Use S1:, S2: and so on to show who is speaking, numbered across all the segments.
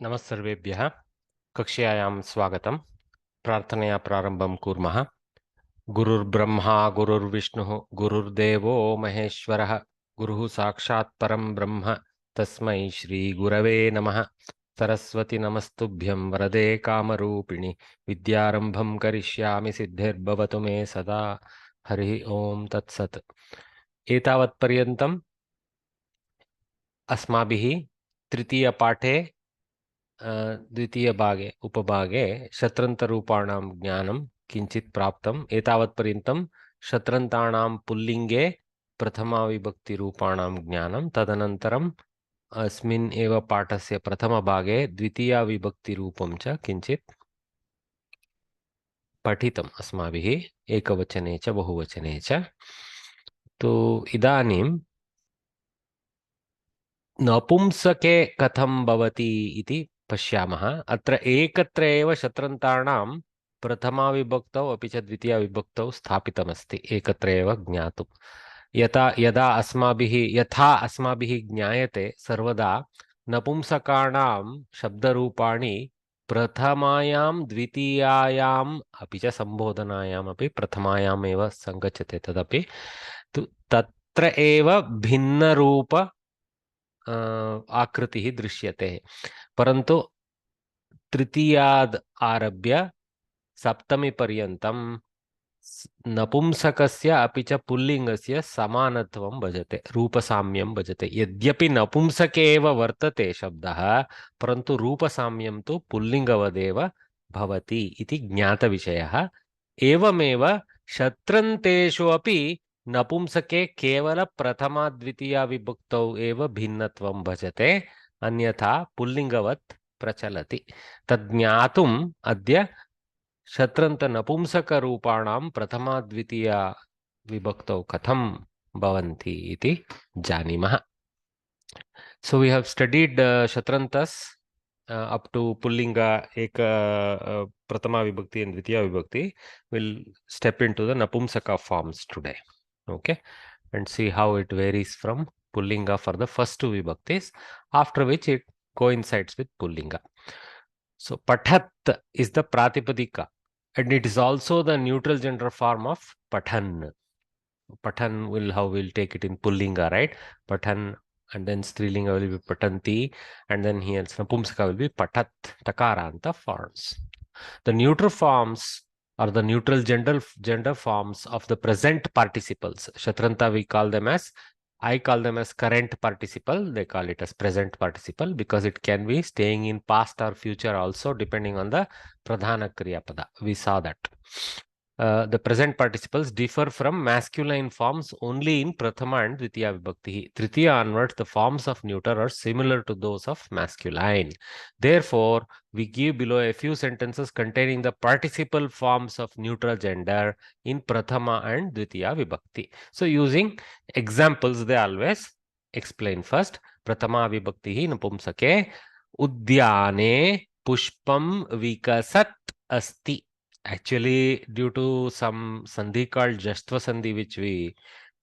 S1: नमस्सर्वेभ्यः कक्ष्यायां स्वागतं। प्रार्थनया प्रारम्भं कुर्मः। गुरुर्ब्रह्मा गुरुर्विष्णुः गुरुर्देवो महेश्वरः गुरुः साक्षात् परं ब्रह्म तस्मै श्रीगुरवे नमः। सरस्वती नमस्तुभ्यं वरदे कामरूपिणि विद्यारम्भं करिष्यामि सिद्धिर्भवतु मे सदा। हरिः ओम तत्सत्। एतावत्पर्यन्तम् अस्माभिः तृतीयपाठे द्वितीयभागे उपभागे शत्रन्तरूपाणां ज्ञानं किञ्चित् प्राप्तम्। एतावत्पर्यन्तं शत्रन्तानां पुल्लिङ्गे प्रथमाविभक्तिरूपाणां ज्ञानं, तदनन्तरम् अस्मिन् एव पाठस्य प्रथमभागे द्वितीयाविभक्तिरूपं च किञ्चित् पठितम् अस्माभिः, एकवचने च बहुवचने च। तो इदानीं नपुंसके कथं भवति इति पश्यामः। अत्र एकत्र एव शत्रन्तानां प्रथमाविभक्तौ अपि च द्वितीयाविभक्तौ स्थापितमस्ति, एकत्र एव ज्ञातुं। यथा अस्माभिः ज्ञायते, सर्वदा नपुंसकाणां शब्दरूपाणि प्रथमायां द्वितीयायाम् अपि च सम्बोधनायाम् अपि प्रथमायाम् एव सङ्गच्छते। तदपि तत्र एव भिन्नरूप आकृतिः दृश्यते, परन्तु तृतीयाद् आरभ्य सप्तमी पर्यन्तं नपुंसकस्य अपि च पुल्लिङ्गस्य समानत्वं भजते, रूपसाम्यं भजते। यद्यपि नपुंसके एव वर्तते शब्दः, परन्तु रूपसाम्यं तु पुल्लिङ्गवदेव भवति इति ज्ञातविषयः। एवमेव शत्रन्तेषु अपि नपुंसके केवल प्रथमा द्वितीया विभक्तौ एव भिन्नत्वं भजते, अन्यथा पुल्लिङ्गवत् प्रचलति। तद् ज्ञातुम् अद्य शत्रन्त नपुंसकरूपाणां प्रथमा द्वितीया विभक्तौ कथं भवन्ति इति जानीमः। So we have studied Shatrantas up to Pullinga, Eka, Pratama Vibhakti and Dvitiya Vibhakti. We'll step into the Napumsaka forms today, okay, and see how it varies from Pullinga for the first two Vibhaktis, after which it coincides with Pullinga. So Pathat is the Pratipadika, and it is also the neutral gender form of Pathan. Pathan will, how we'll take it in Pullinga, right? Pathan, and then Strilinga will be Patanti, and then here Napumsaka will be Patat, Takaranta forms. The neutral forms are the neutral gender forms of the present participles. Shatranta I call them as current participle. They call it as present participle because it can be staying in past or future also, depending on the Pradhana Kriya Pada. We saw that. The present participles differ from masculine forms only in Prathama and Dvitiya Vibhakti. Tritiya onwards, the forms of neuter are similar to those of masculine. Therefore, we give below a few sentences containing the participle forms of neutral gender in Prathama and Dvitiya Vibhakti. So, using examples, they always explain first. Prathama Vibhakti Napumsake Udyane Pushpam Vikasat Asti. Actually, due to some sandhi called Jastva sandhi, which we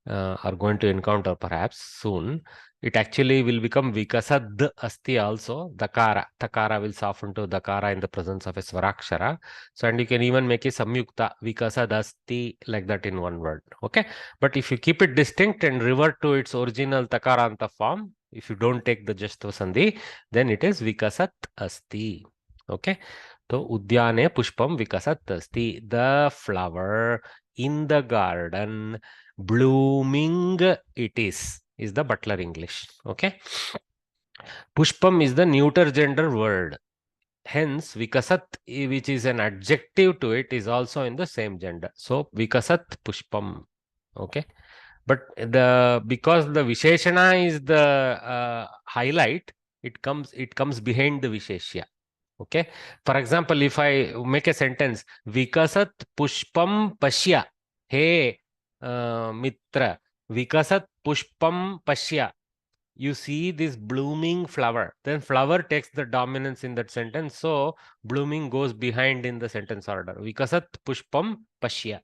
S1: are going to encounter perhaps soon, it actually will become Vikasad Asti also. Dakara. Takara will soften to Dakara in the presence of a Swarakshara. So, and you can even make a Samyukta, Vikasad Asti, like that in one word. Okay. But if you keep it distinct and revert to its original Takaranta form, if you don't take the Jastva sandhi, then it is Vikasat Asti. Okay. So, Udyane Pushpam Vikasat Asti. The flower in the garden blooming it is the Butler English. Okay. Pushpam is the neuter gender word. Hence, Vikasat, which is an adjective to it, is also in the same gender. So, Vikasat Pushpam. Okay. But because the Visheshana is the highlight, it comes behind the Visheshya. Okay. For example, if I make a sentence, Vikasat Pushpam Pashya. Hey, Mitra, Vikasat Pushpam Pashya. You see this blooming flower. Then flower takes the dominance in that sentence. So blooming goes behind in the sentence order. Vikasat Pushpam Pashya.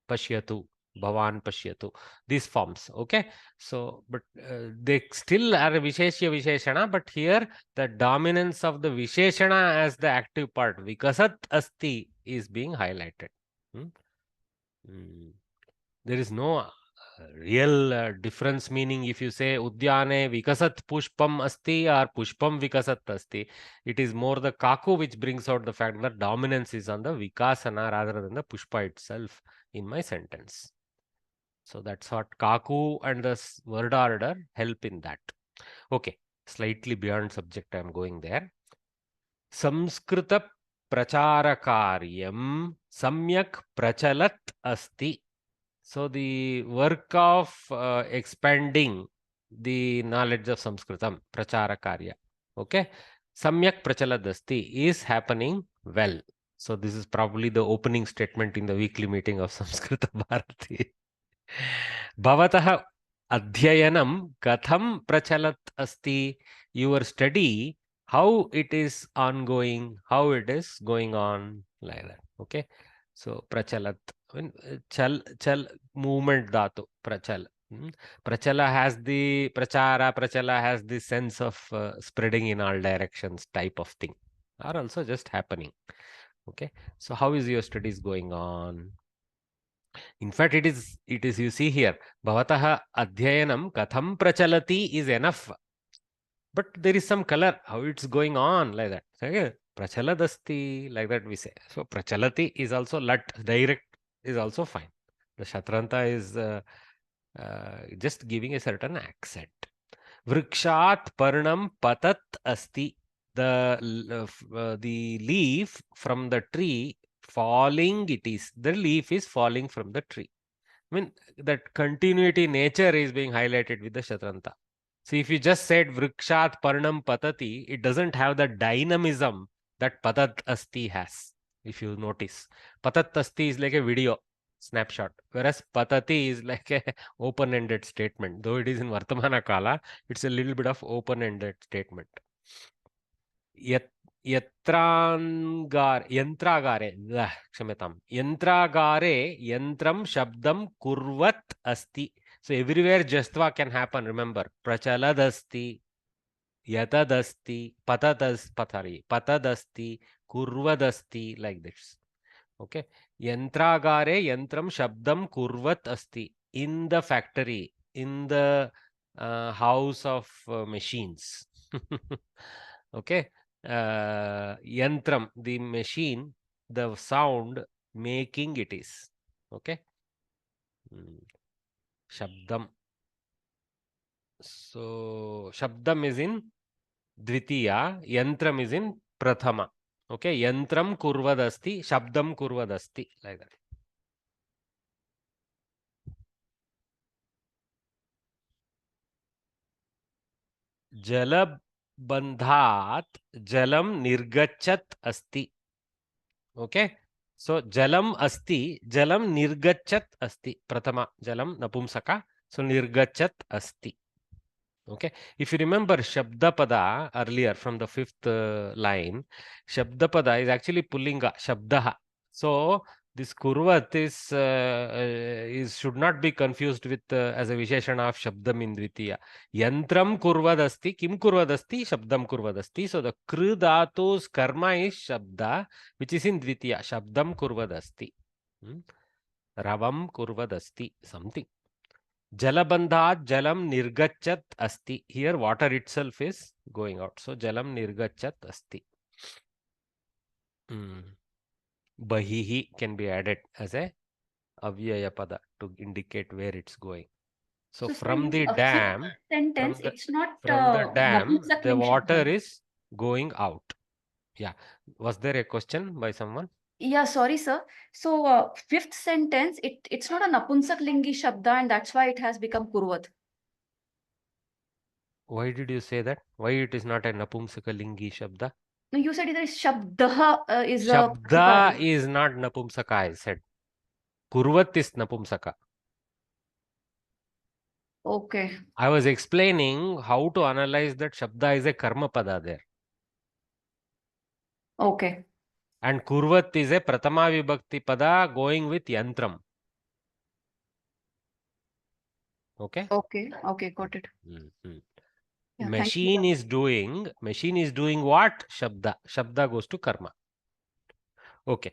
S1: Pashyatu. Bhavan pashyatu. These forms. Okay. So, but they still are Visheshya Visheshana, but here the dominance of the Visheshana as the active part, Vikasat Asti, is being highlighted. Hmm? There is no real difference, meaning if you say Udyane Vikasat Pushpam Asti or Pushpam Vikasat Asti, it is more the Kaku which brings out the fact that dominance is on the Vikasana rather than the Pushpa itself in my sentence. So that's what Kaku and the word order help in that. Okay, slightly beyond subject I am going there. Samskrita pracharakaryam samyak prachalat asti. So the work of expanding the knowledge of Sanskritam, pracharakarya, okay, samyak prachaladasti, is happening well. So this is probably the opening statement in the weekly meeting of Samskrita Bharati. Bhavatah adhyayanam katham prachalat asti. Your study, how it is ongoing, how it is going on, like that. Okay. So prachalat, chal movement dhatu, prachal. Prachala has the prachala has the sense of spreading in all directions type of thing, are also just happening. Okay. So how is your studies going on? In fact, it is, you see here, Bhavatah Adhyayanam Katham Prachalati is enough. But there is some color, how it's going on, like that. Okay. Prachaladasti, like that we say. So Prachalati is also lat, direct is also fine. The Shatranta is just giving a certain accent. Vrikshat Parnam Patat Asti. The leaf from the tree falling, it is. The leaf is falling from the tree. I mean, that continuity nature is being highlighted with the Shatranta. See, if you just said Vrikshat Parnam Patati, it doesn't have the dynamism that Patat Asti has, if you notice. Patat Asti is like a video snapshot, whereas Patati is like a open-ended statement. Though it is in Vartamana Kala, it's a little bit of open-ended statement. यन्त्रागारे क्षम्यताम् यन्त्रागारे यन्त्रं शब्दं कुर्वत् अस्ति. So everywhere Jastva can happen. Remember, prachaladasti, yatadasti, patadasti, kurvadasti, like this. Okay. Yantragare yantram shabdam kurvat asti. In the factory, in the house of machines. Okay. Yantram, the machine, the sound making it is. Okay. Shabdam. So Shabdam is in Dvitiya, Yantram is in Prathama. Okay, Yantram kurvadasti, Shabdam kurvadasti, like that. Jalabandhat jalam nirgachat asti. Okay, so jalam asti, jalam nirgachat asti. Prathama jalam napumsaka, so nirgachat asti. Okay, if you remember Shabdapada earlier from the fifth line, Shabdapada is actually Pullinga, Shabdaha. So this Kurvat is should not be confused with as a Visheshana of Shabdam in Dvitiya. Yantram Kurvadasti, Kim Kurvadasti, Shabdam Kurvadasti. So the Kru Dhatu's karma is Shabda, which is in Dvitiya, Shabdam Kurvadasti. Ravam Kurvadasti, something. Jalabandhat jalam nirgachat asti. Here water itself is going out. So jalam nirgachat asti. Bahihi can be added as a avyaya pada to indicate where it's going. So from the dam,
S2: sentence, it's not
S1: from the dam, the water
S2: Shabda.
S1: is going out. Yeah. Was there a question by someone?
S2: Yeah, sorry, sir. So fifth sentence, it's not a Napunsak Lingi Shabda, and that's why it has become Kurvat.
S1: Why did you say that? Why it is not a Napumsaka Lingi Shabda?
S2: No, you said there is Shabda is
S1: Shabda is not Napumsaka, I said. Kurvat is Napumsaka.
S2: Okay.
S1: I was explaining how to analyze that Shabda is a Karma Pada there.
S2: Okay.
S1: And Kurvat is a Pratama Vibhakti Pada going with Yantram. Okay.
S2: Okay, got it.
S1: Mhm.
S2: Yeah, thank you.
S1: Machine is doing what? Shabda goes to karma. Okay.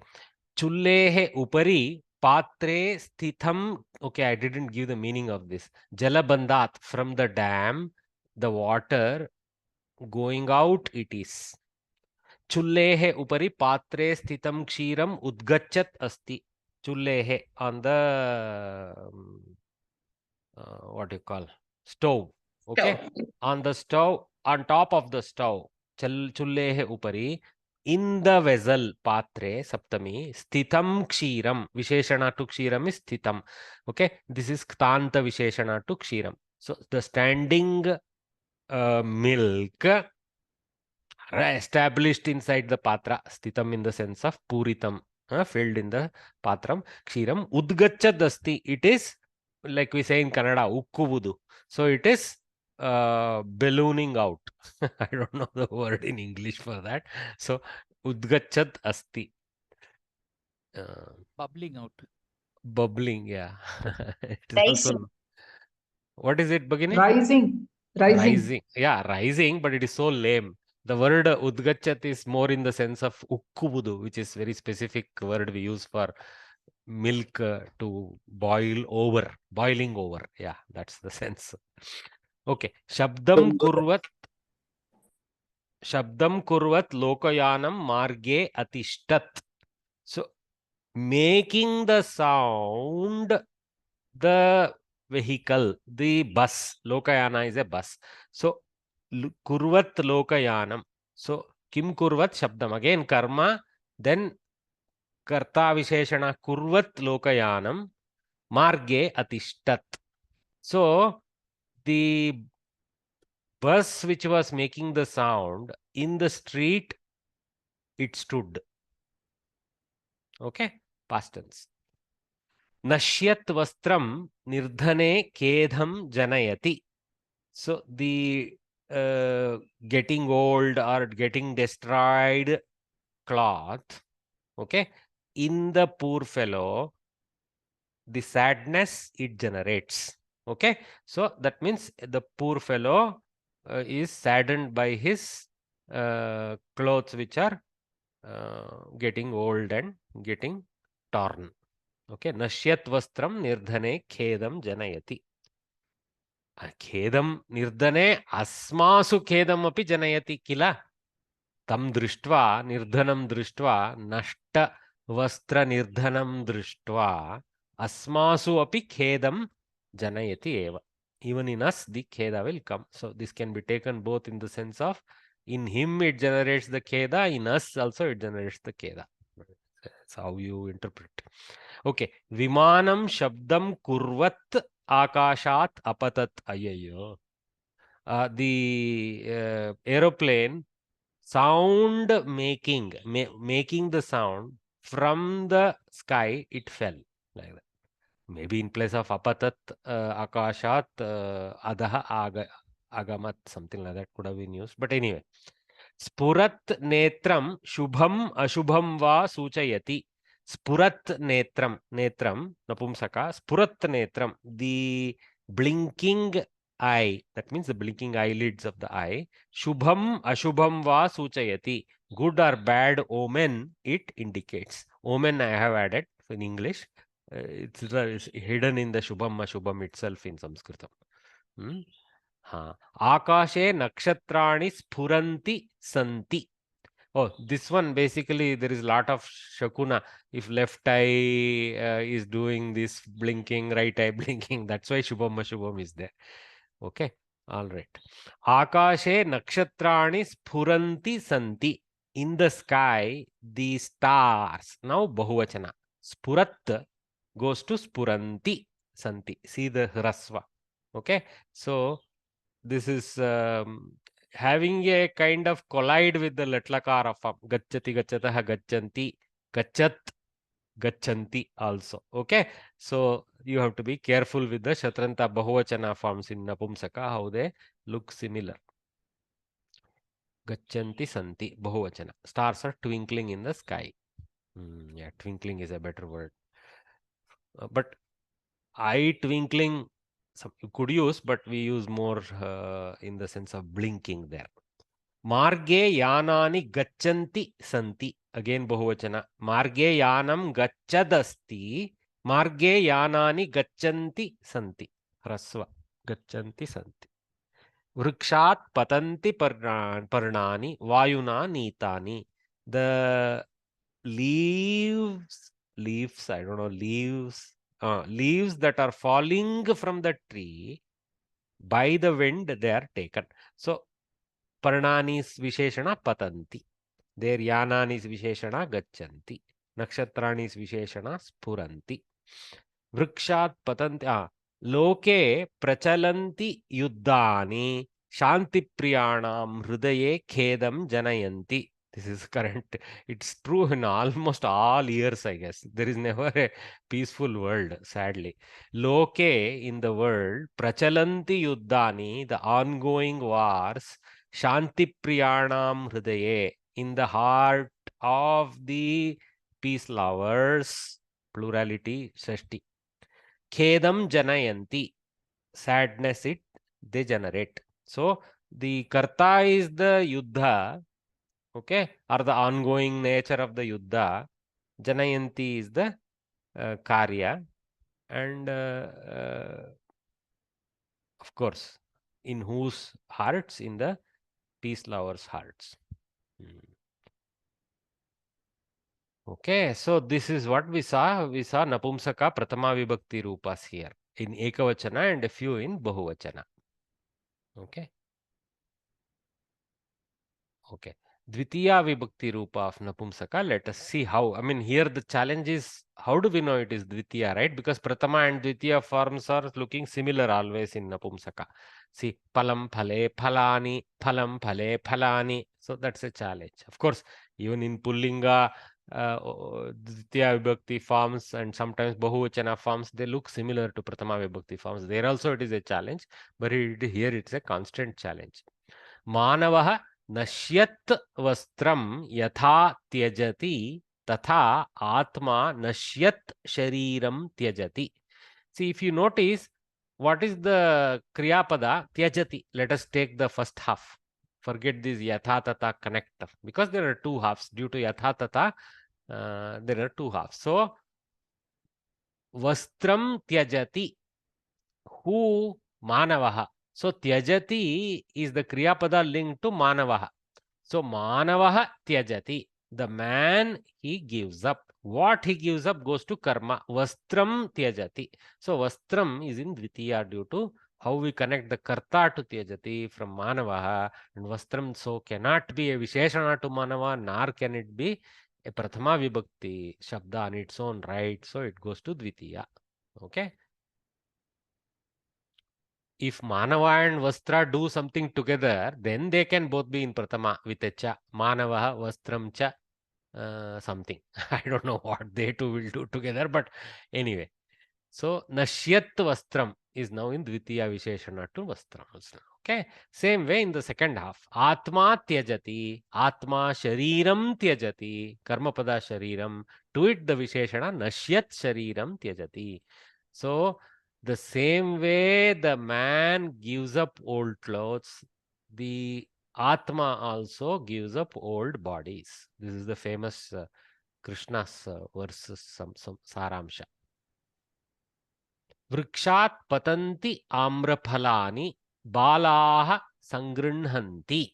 S1: Chullehe upari patre sthitham. Okay, I didn't give the meaning of this. Jalabandat, from the dam, the water going out it is. Chullehe upari patre sthitam kshiram udgachat asti. Chullehe, on the what do you call, stove. Okay, on the stove, on top of the stove, chullehe upari, in the vessel, patre saptami, sthitam kshiram, visheshana to kshiram is sthitam. Okay, this is ktanta visheshana to kshiram. So the standing milk established inside the patra, sthitam in the sense of puritam, filled in the patram, kshiram, udgacchad asti, it is, like we say in Kannada, ukkuvudu. So it is ballooning out. I don't know the word in English for that. So udgacchad asti.
S3: Bubbling out.
S1: Bubbling, yeah. It is
S4: Rising.
S1: also, what is it, Bhagini?
S4: Rising.
S1: Rising. Yeah, rising, but it is so lame. The word udgachat is more in the sense of ukkubudu, which is very specific word we use for milk to boil over, boiling over. Yeah, that's the sense. Okay. Shabdam kurvat lokayanam marge atishtat. So making the sound, the vehicle, the bus, lokayana is a bus. So kurvat lokayanam. So kim kurvat shabdam, again karma, then karta visheshana kurvat lokayanam marge atishtat. So the bus which was making the sound in the street, it stood. Okay, past tense. Nashyat vastram nirdhane kedham janayati. So the getting old or getting destroyed cloth, okay, in the poor fellow, the sadness it generates. Okay, so that means the poor fellow is saddened by his clothes which are getting old and getting torn. Okay, nashyat vastram nirdhane khedam janayati. खेदं निर्धने अस्मासु खेदम् अपि जनयति किल, तं दृष्ट्वा, निर्धनं दृष्ट्वा, नष्टवस्त्रनिर्धनं दृष्ट्वा अस्मासु अपि खेदं जनयति एव. Even in us the kheda will come. So this can be taken both in the sense of in him it generates the kheda, in us also it generates the kheda. That's how you interpret. Okay, vimanam shabdam kurvat akashat apatat. Ayayyo. The aeroplane sound making the sound from the sky, it fell like that. Maybe in place of apatat, akashat, adaha agamat, something like that could have been used. But anyway, spurat netram shubham ashubham va suchayati. Spurat netram napumsaka, spurat netram, the blinking eye, that means the blinking eyelids of the eye. Shubham ashubham va suchayati, good or bad omen it indicates. Omen I have added in English. It's hidden in the shubham ashubham itself in Samskrita. Akashe nakshatrani sphuranti santi. Oh, this one basically there is a lot of shakuna. If left eye is doing this blinking, right eye blinking, that's why shubham ashubham is there. Okay, all right. Akashe nakshatrani sphuranti santi. In the sky, the stars. Now bahuvachana. Spurat goes to spuranti santi. See the hrasva. Okay, so this is having a kind of collide with the latlakara form. Gacchati, gachatah, gacchanti, gacchat, gacchanti also. Okay, so you have to be careful with the shatranta bahuvachana forms in napumsaka, how they look similar. Gacchanti santi bahuvachana. Stars are twinkling in the sky. Yeah, twinkling is a better word. But eye twinkling you could use, but we use more in the sense of blinking there. Marge yanani gachanti santi. Again bahuvachana. Marge yanam gachadasti. Marge yanani gachanti santi. Hrasva. Gachanti santi. Vrikshat patanti parnani vayuna nitani. The leaves, I don't know, leaves that are falling from the tree by the wind, they are taken. So parnani is visheshana patanti. Their yanani is visheshana gachanti. Nakshatrani is visheshana spuranti. Vrikshat patanti. Loke prachalanti yuddhani shanti priyanam hridaye khedam janayanti. This is current. It's true in almost all years, I guess. There is never a peaceful world, sadly. Loke, in the world, prachalanti yuddhani, the ongoing wars, shanti priyanam hridaye, in the heart of the peace lovers, plurality, shashti. Khedam janayanti, sadness they generate. So the karta is the yuddha, okay, or the ongoing nature of the yuddha. Janayanti is the karya, and of course, in whose hearts? In the peace lovers' hearts. Okay, so this is what we saw. We saw Napumsaka Pratama Vibhakti Rupas here in Ekavachana and a few in Bahuvachana. Okay. Okay. Dvitiya Vibhakti Rupa of Napumsaka. Let us see how. I mean, here the challenge is how do we know it is Dvitiya, right? Because Pratama and Dvitiya forms are looking similar always in Napumsaka. See, Palam Phale Phalani, Phalam Phale Phalani. So that's a challenge. Of course, even in Pullinga, Dvitiya Vibhakti forms and sometimes Bahuvachana forms, they look similar to Pratama Vibhakti forms. There also it is a challenge, but here it's a constant challenge. Manavah नश्यत् वस्त्रं यथा त्यजति तथा आत्मा नश्यत् शरीरं त्यजति. See, if you notice, what is the kriya pada? Tyajati. Let us take the first half. Forget this yatha tata connector, because there are two halves. Due to yatha tata, there are two halves. So, vastram tyajati. Who? Manavaha. So, tyajati is the kriya pada linked to manavaha. So, manavaha tyajati. The man, he gives up. What he gives up goes to karma. Vastram tyajati. So, vastram is in dvitiya due to how we connect the karta to tyajati from manavaha. And vastram so cannot be a visheshana to manava, nor can it be a prathama vibhakti shabda on its own right. So, it goes to dvitiya. Okay. If Manava and Vastra do something together, then they can both be in Prathama with a cha. Manavaha, Vastram cha, something. I don't know what they two will do together, but anyway. So, Nashyat Vastram is now in Dvitiya Visheshana to Vastram. Okay. Same way in the second half. Atma Tyajati, Atma Shariram Tyajati, Karmapada Shariram. To it the Visheshana, Nashyat Shariram Tyajati. So, the same way the man gives up old clothes, the Atma also gives up old bodies. This is the famous Krishna's verses, some Saramsha. Vrikshat patanti amraphalani balaha sangrinhanti.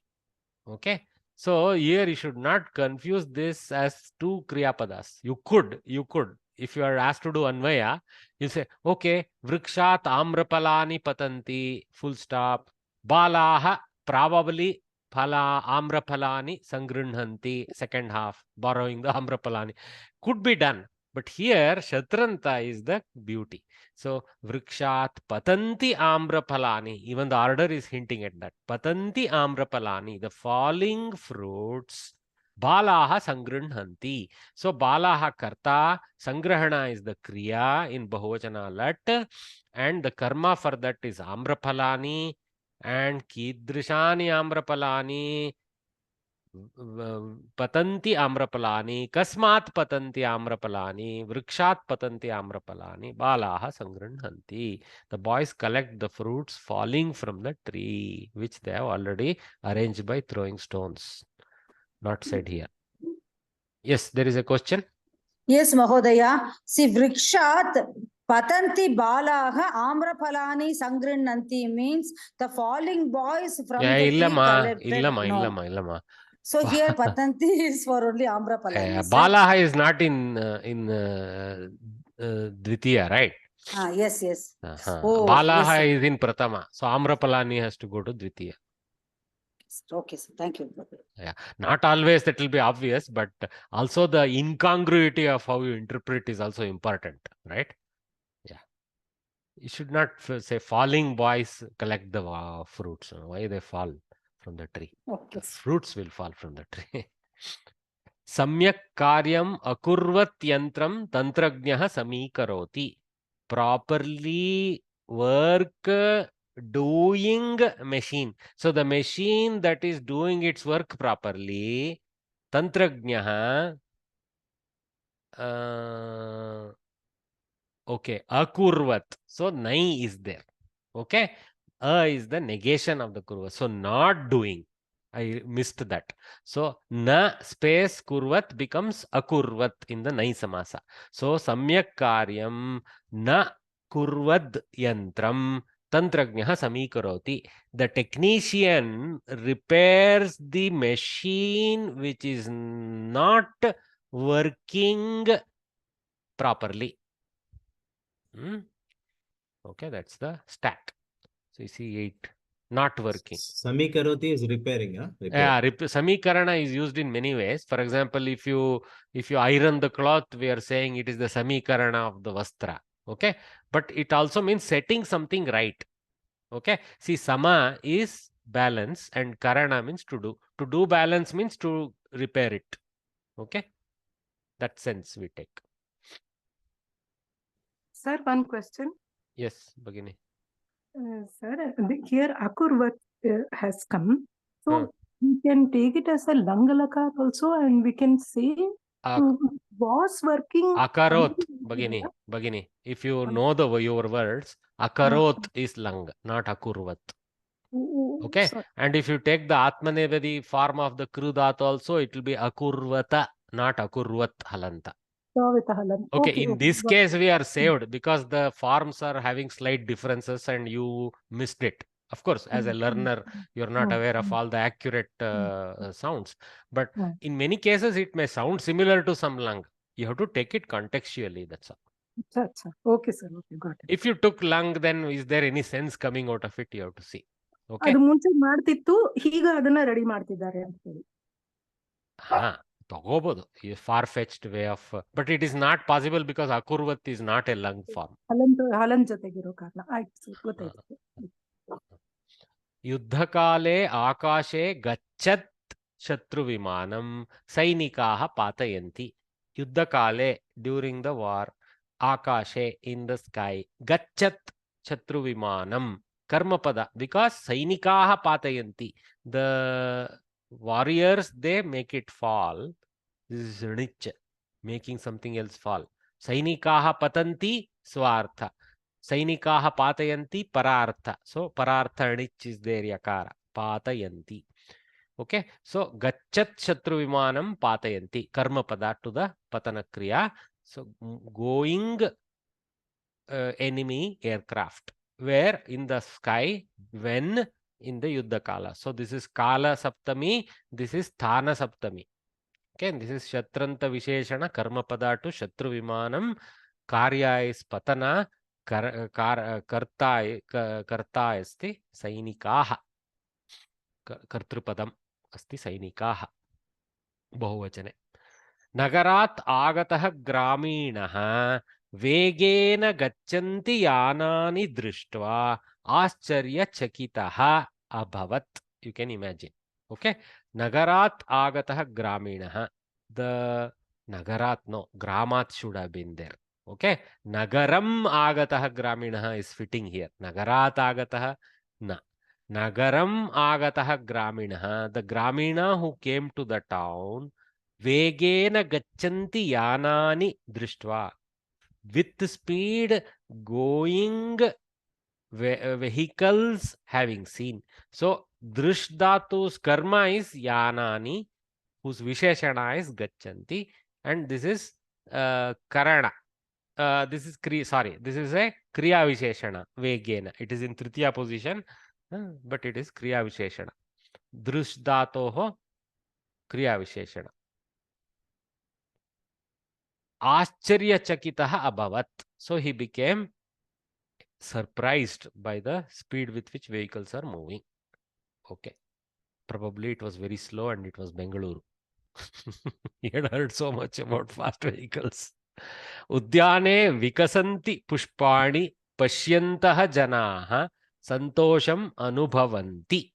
S1: Okay. So here you should not confuse this as two kriyapadas. You could. If you are asked to do Anvaya, you say, okay, Vrikshat Amrapalani Patanti, full stop. Balaha, probably Amrapalani Sangrinhanti, second half, borrowing the Amrapalani. Could be done. But here, Shatranta is the beauty. So, Vrikshat Patanti Amrapalani, even the order is hinting at that. Patanti Amrapalani, the falling fruits. Balaha Sangrinhanti. So Balaha Karta, Sangrahana is the Kriya in Bahuvachana Lat, and the karma for that is Amrapalani and Kidrishani Amrapalani. पतन्ति आम्रफलानि, कस्मात् पतन्ति आम्रफलानि, वृक्षात् पतन्ति आम्रफलानि, बालाः सङ्गृह्णन्ति. The boys collect the fruits falling from the tree, which they have already arranged by throwing stones. Not said here. Yes, there is a question.
S3: Yes, Mahodaya. See, vrikshat patanti balaha amrapalani sangrinnanti means the falling boys from the tree collected.
S1: Illama.
S3: So here patanti is for only amrapalani.
S1: Balaha is not in Dvitiya, right?
S3: Yes.
S1: Oh, Balaha is in Pratama. So Amrapalani has to go to Dvitiya.
S3: Okay, sir. Thank you.
S1: Yeah, not always that will be obvious, but also the incongruity of how you interpret is also important, right? Yeah. You should not say falling boys collect the fruits. Why they fall from the tree?
S3: Okay.
S1: The fruits will fall from the tree. Samyak karyam akurvat yantram tantrajnah samikaroti. Properly work doing machine. So the machine that is doing its work properly, tantrajnah, okay, akurvat. So nai is there. Okay, is the negation of the kurvat. So not doing. I missed that. So na space kurvat becomes akurvat in the nai samasa. So samyak karyam na kurvad yantram tantrajnah samikaroti. The technician repairs the machine which is not working properly. Okay, that's the stat. So you see 8 not working.
S4: Samikaroti is repairing, huh?
S1: Yeah, samikarana is used in many ways. For example, if you iron the cloth, we are saying it is the samikarana of the vastra. Okay, but it also means setting something right. Okay, see, sama is balance and karana means to do. To do balance means to repair it. Okay, that sense we take.
S5: Sir, one question.
S1: Yes, Bhagini.
S5: Sir, here akurvat has come. So we can take it as a langalakar also, and we can say was working.
S1: Akarot, Bhagini. If you know your words, akarot is lang, not akurvat. Okay, sorry. And if you take the atmanevadi form of the krudat also, it will be akurvata, not akurvat halanta. Okay, in this case we are saved because the forms are having slight differences and you missed it. Of course, as a learner, you're not aware of all the accurate sounds. But in many cases, it may sound similar to some lang. You have to take it contextually, that's all.
S5: Okay, sir. Okay, got it.
S1: If you took lang, then is there any sense coming out of it? You have to see. Okay.
S5: ಅದು ಮುಂಚೆ ಮಾಡ್ತಿತ್ತು, ಈಗ ಅದನ್ನ ready ಮಾಡ್ತಿದ್ದಾರೆ ಅಂತ ಹೇಳಿ.
S1: ತಗೋಬಹುದು. Far-fetched way of, but it is not possible because akurvat is not a lang form.
S5: ಹಲನ್ ಜೊತೆಗಿರೋ ಕಾರಣ. ಆಯ್ತು, ಗೊತ್ತಾಯ್ತು.
S1: ಯುದ್ಧಕಾಲೇ ಆಕಾಶೆ ಗಚ್ಚತ್ ಶತ್ರು ವಿಮಾನಂ ಸೈನಿಕಾಃ ಪಾತಯಂತಿ. ಯುದ್ಧಕಾಲೇ ಡ್ಯೂರಿಂಗ್ ದ ವಾರ್, ಆಕಾಶೆ ಇನ್ ದ ಸ್ಕೈ, ಗಚ್ಚತ್ ಶತ್ರು ವಿಮಾನಂ ಕರ್ಮಪದ because ಸೈನಿಕಾಃ ಪಾತಯಂತಿ. The warriors, they make it fall. This is rinich, making something else fall. Sainikaha patanti swartha. Sainikaha patayanti parartha. So parartha rinich is there, yakara. Patayanti. Okay. So gachat shatru vimanam patayanti. Karma pada to the patana kriya. So going enemy aircraft. Where? In the sky. When? In the Yuddha Kala. So this is Kala Saptami, this is Thana Saptami. Okay, this is Shatranta Visheshana, Karmapada to Shatru Vimanam, Karya is Patana, Karta asti Sainikaha. Kartrupadam asti Sainikaha. Bahuvachane. Nagarat Agataha Grameenaha Vegena Gachanti Yanani Drishtva Ascharya Chakitaha Abhavat. You can imagine. Okay. Nagarat Agataha Graminaha. The Nagarat, no, Gramat should have been there. Okay. Nagaram Agataha Graminaha is fitting here. Nagarat Agataha, na. Nagaram agatah graminah. The gramina who came to the town. Vegena gachanti yanani drishtva. With speed going vehicles having seen. So drish dhatu's karma is yanani, whose visheshana is gachanti, and this is karana. This is this is a kriya visheshana vegena. It is in tritiya position, but it is kriya visheshana. Drish dhatoho kriya visheshana. Ascharya-chakitah abhavat. So he became surprised by the speed with which vehicles are moving. Okay. Probably it was very slow and it was Bengaluru. He had heard so much about fast vehicles. Udyane vikasanti pushpani pashyantah janaah santosham anubhavanti.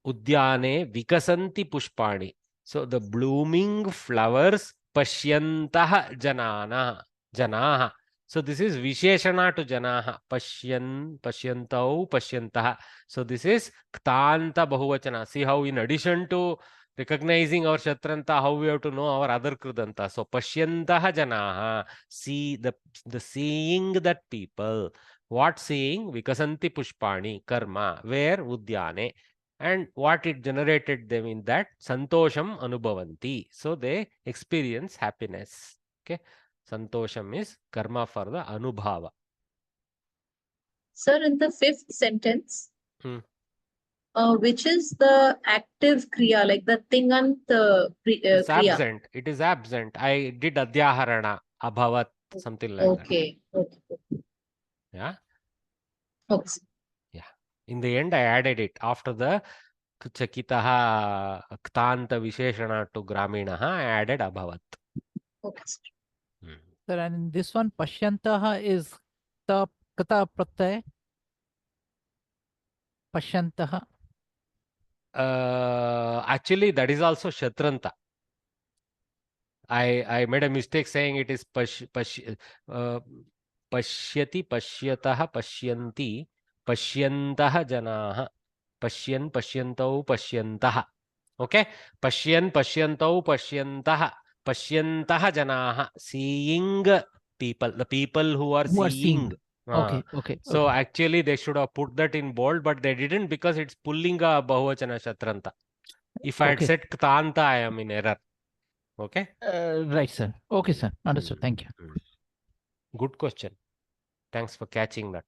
S1: Udyane vikasanti pushpani. So the blooming flowers pashyantah janaah. So this is visheshana to janaah. Pashyantau, pashyantah. So this is ktanta bahuvachana. See how in addition to recognizing our shatranta, how we have to know our other krudanta. So pashyantah janaah. See the seeing that people. What seeing? Vikasanti pushpani, karma. Where? Udyane. And what it generated them in that? Santosham anubhavanti. So they experience happiness. Okay. Santosham is karma for the anubhava.
S6: Sir, in the fifth sentence,
S1: Hmm.
S6: Which is the active kriya, like the tingant
S1: It's
S6: kriya?
S1: absent. It is absent. I did adhyaharana, abhavat, something like that.
S6: Okay.
S1: Yeah.
S6: Okay.
S1: Yeah. In the end, I added it after the chakitaha ktanta visheshana to graminaha. I added abhavat.
S6: Okay.
S7: Sir, and in this one, Pashyantaha is the kata pratyay. Pashyantaha.
S1: Actually, that is also shatranta. I made a mistake saying it is pashyati, pashyatah, pashyanti, pashyantah janaah, pashyantau, pashyantah. Okay, pashyantau, pashyantah, pasyantah janaah, seeing people, the people who are
S7: Who are
S1: seeing.
S7: seeing. Okay.
S1: So actually they should have put that in bold, but they didn't because it's pullinga bahuvachana shatranta. If I had said ktanta, I am in error. Okay.
S7: Right, sir. Okay, sir. Understood. Thank you.
S1: Good question. Thanks for catching that.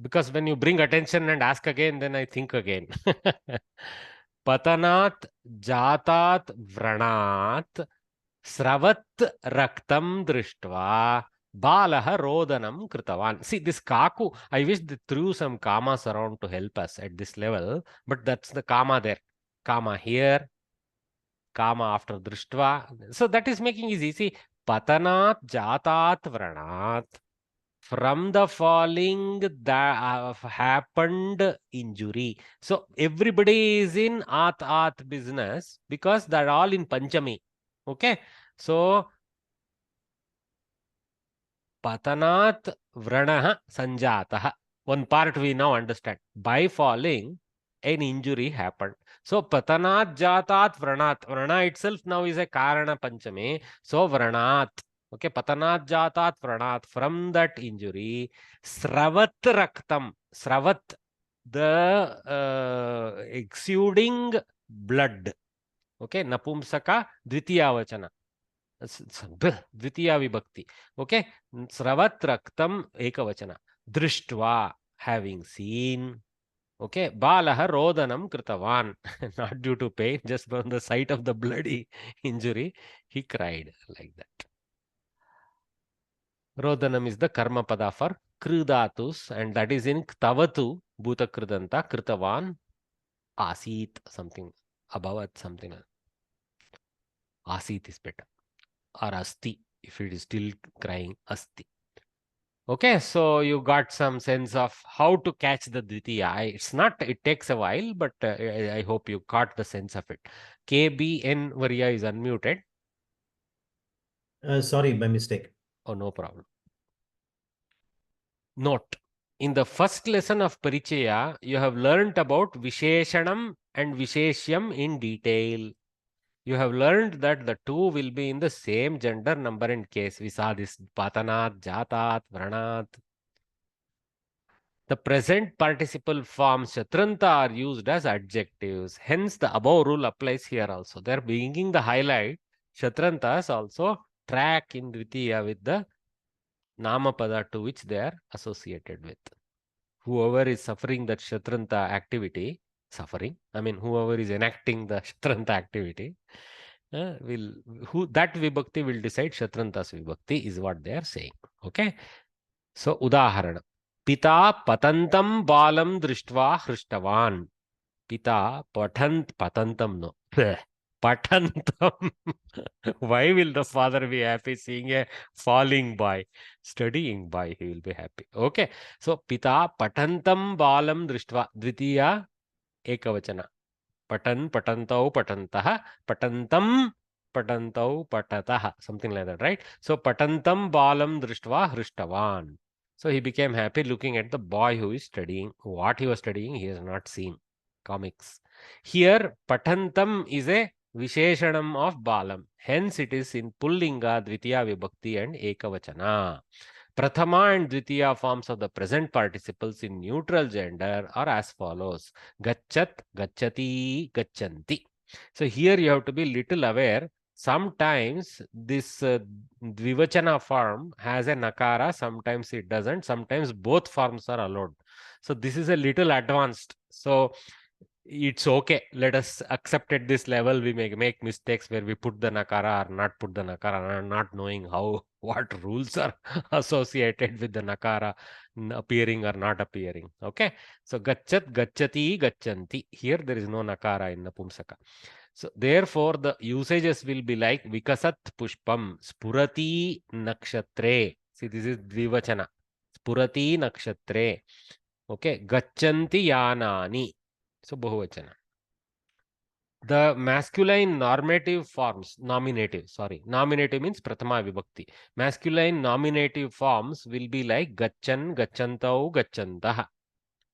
S1: Because when you bring attention and ask again, then I think again. Patanat jatat vranat sravat raktam drishtva balaha rodanam kritavan. See, this kaku, I wish they threw some kamas around to help us at this level, but that's the kama there. Kama here, kama after drishtva. So that is making easy. See, patanat jatat vranat. From the falling that happened injury. So everybody is in at business because they're all in Panchami. Okay. So patanat vranaha sanjataha. One part we now understand. By falling, an injury happened. So patanat jatat vranat. Vrana itself now is a karana panchami. So vranat. Okay, patanat jatat vranat. From that injury, sravat raktam. Sravat, the exuding blood. Okay, napumsaka dvitiya vachana. Dvitiya vibhakti. Okay, sravat raktam ekavachana. Drishtva, having seen. Okay, balaha rodanam kritavan. Not due to pain, just from the sight of the bloody injury, he cried like that. Rodanam is the karma pada for kridatus, and that is in ktavatu, bhuta kridanta, kritavan, asit, something, abhavat, something. Asit is better. Or asti, if it is still crying, asti. Okay, so you got some sense of how to catch the dvitiya. It's not, it takes a while, but I hope you caught the sense of it. KBN Varia is unmuted.
S4: Sorry, by mistake.
S1: Oh, no problem. Note, In the first lesson of Parichaya, you have learnt about Visheshanam and Visheshyam in detail. You have learned that the two will be in the same gender, number and case. We saw this Patanat, Jatat, Vranat. The present participle forms Shatranta are used as adjectives. Hence, the above rule applies here also. They are bringing the highlight. Shatrantas also track in Dvitiya with the Namapada to which they are associated with. Whoever is suffering that Shatranta activity, whoever is enacting the Shatranta activity, that Vibhakti will decide Shatrantas Vibhakti is what they are saying. Okay. So, Udaharana. Pita patantam balam drishtva hrushtavan. Pita patantam no. Patantam. Why will the father be happy seeing a falling boy? Studying boy, he will be happy. Okay. So, Pita patantam balam drishtva. Dvitiya ekavachana. Patan, patantau, patantaha. Patantam, patantau, patataha. Something like that, right? So, patantam balam drishtva hrushtavan. So, he became happy looking at the boy who is studying. What he was studying, he has not seen. Comics. Here, patantam is a Visheshanam of balam. Hence, it is in Pullinga, Dvitiya Vibhakti and Ekavachana. Prathama and Dvitiya forms of the present participles in neutral gender are as follows. Gachat, gacchati, gacchanti. So here you have to be little aware. Sometimes this Dvivachana form has a nakara, sometimes it doesn't. Sometimes both forms are allowed. So this is a little advanced. So it's okay. Let us accept at this level. We may make mistakes where we put the nakara or not put the nakara, not knowing what rules are associated with the nakara appearing or not appearing. Okay. So gachat, gacchati, gacchanti. Here there is no nakara in Napumsaka. So therefore the usages will be like vikasat pushpam, spurati nakshatre. See, this is dvivachana. Spurati nakshatre. Okay. Gacchanti yanani. So, Bahuvachana. The masculine nominative forms, nominative means Prathama Vibhakti. Masculine nominative forms will be like Gacchan, Gaccantau, Gacchantaha.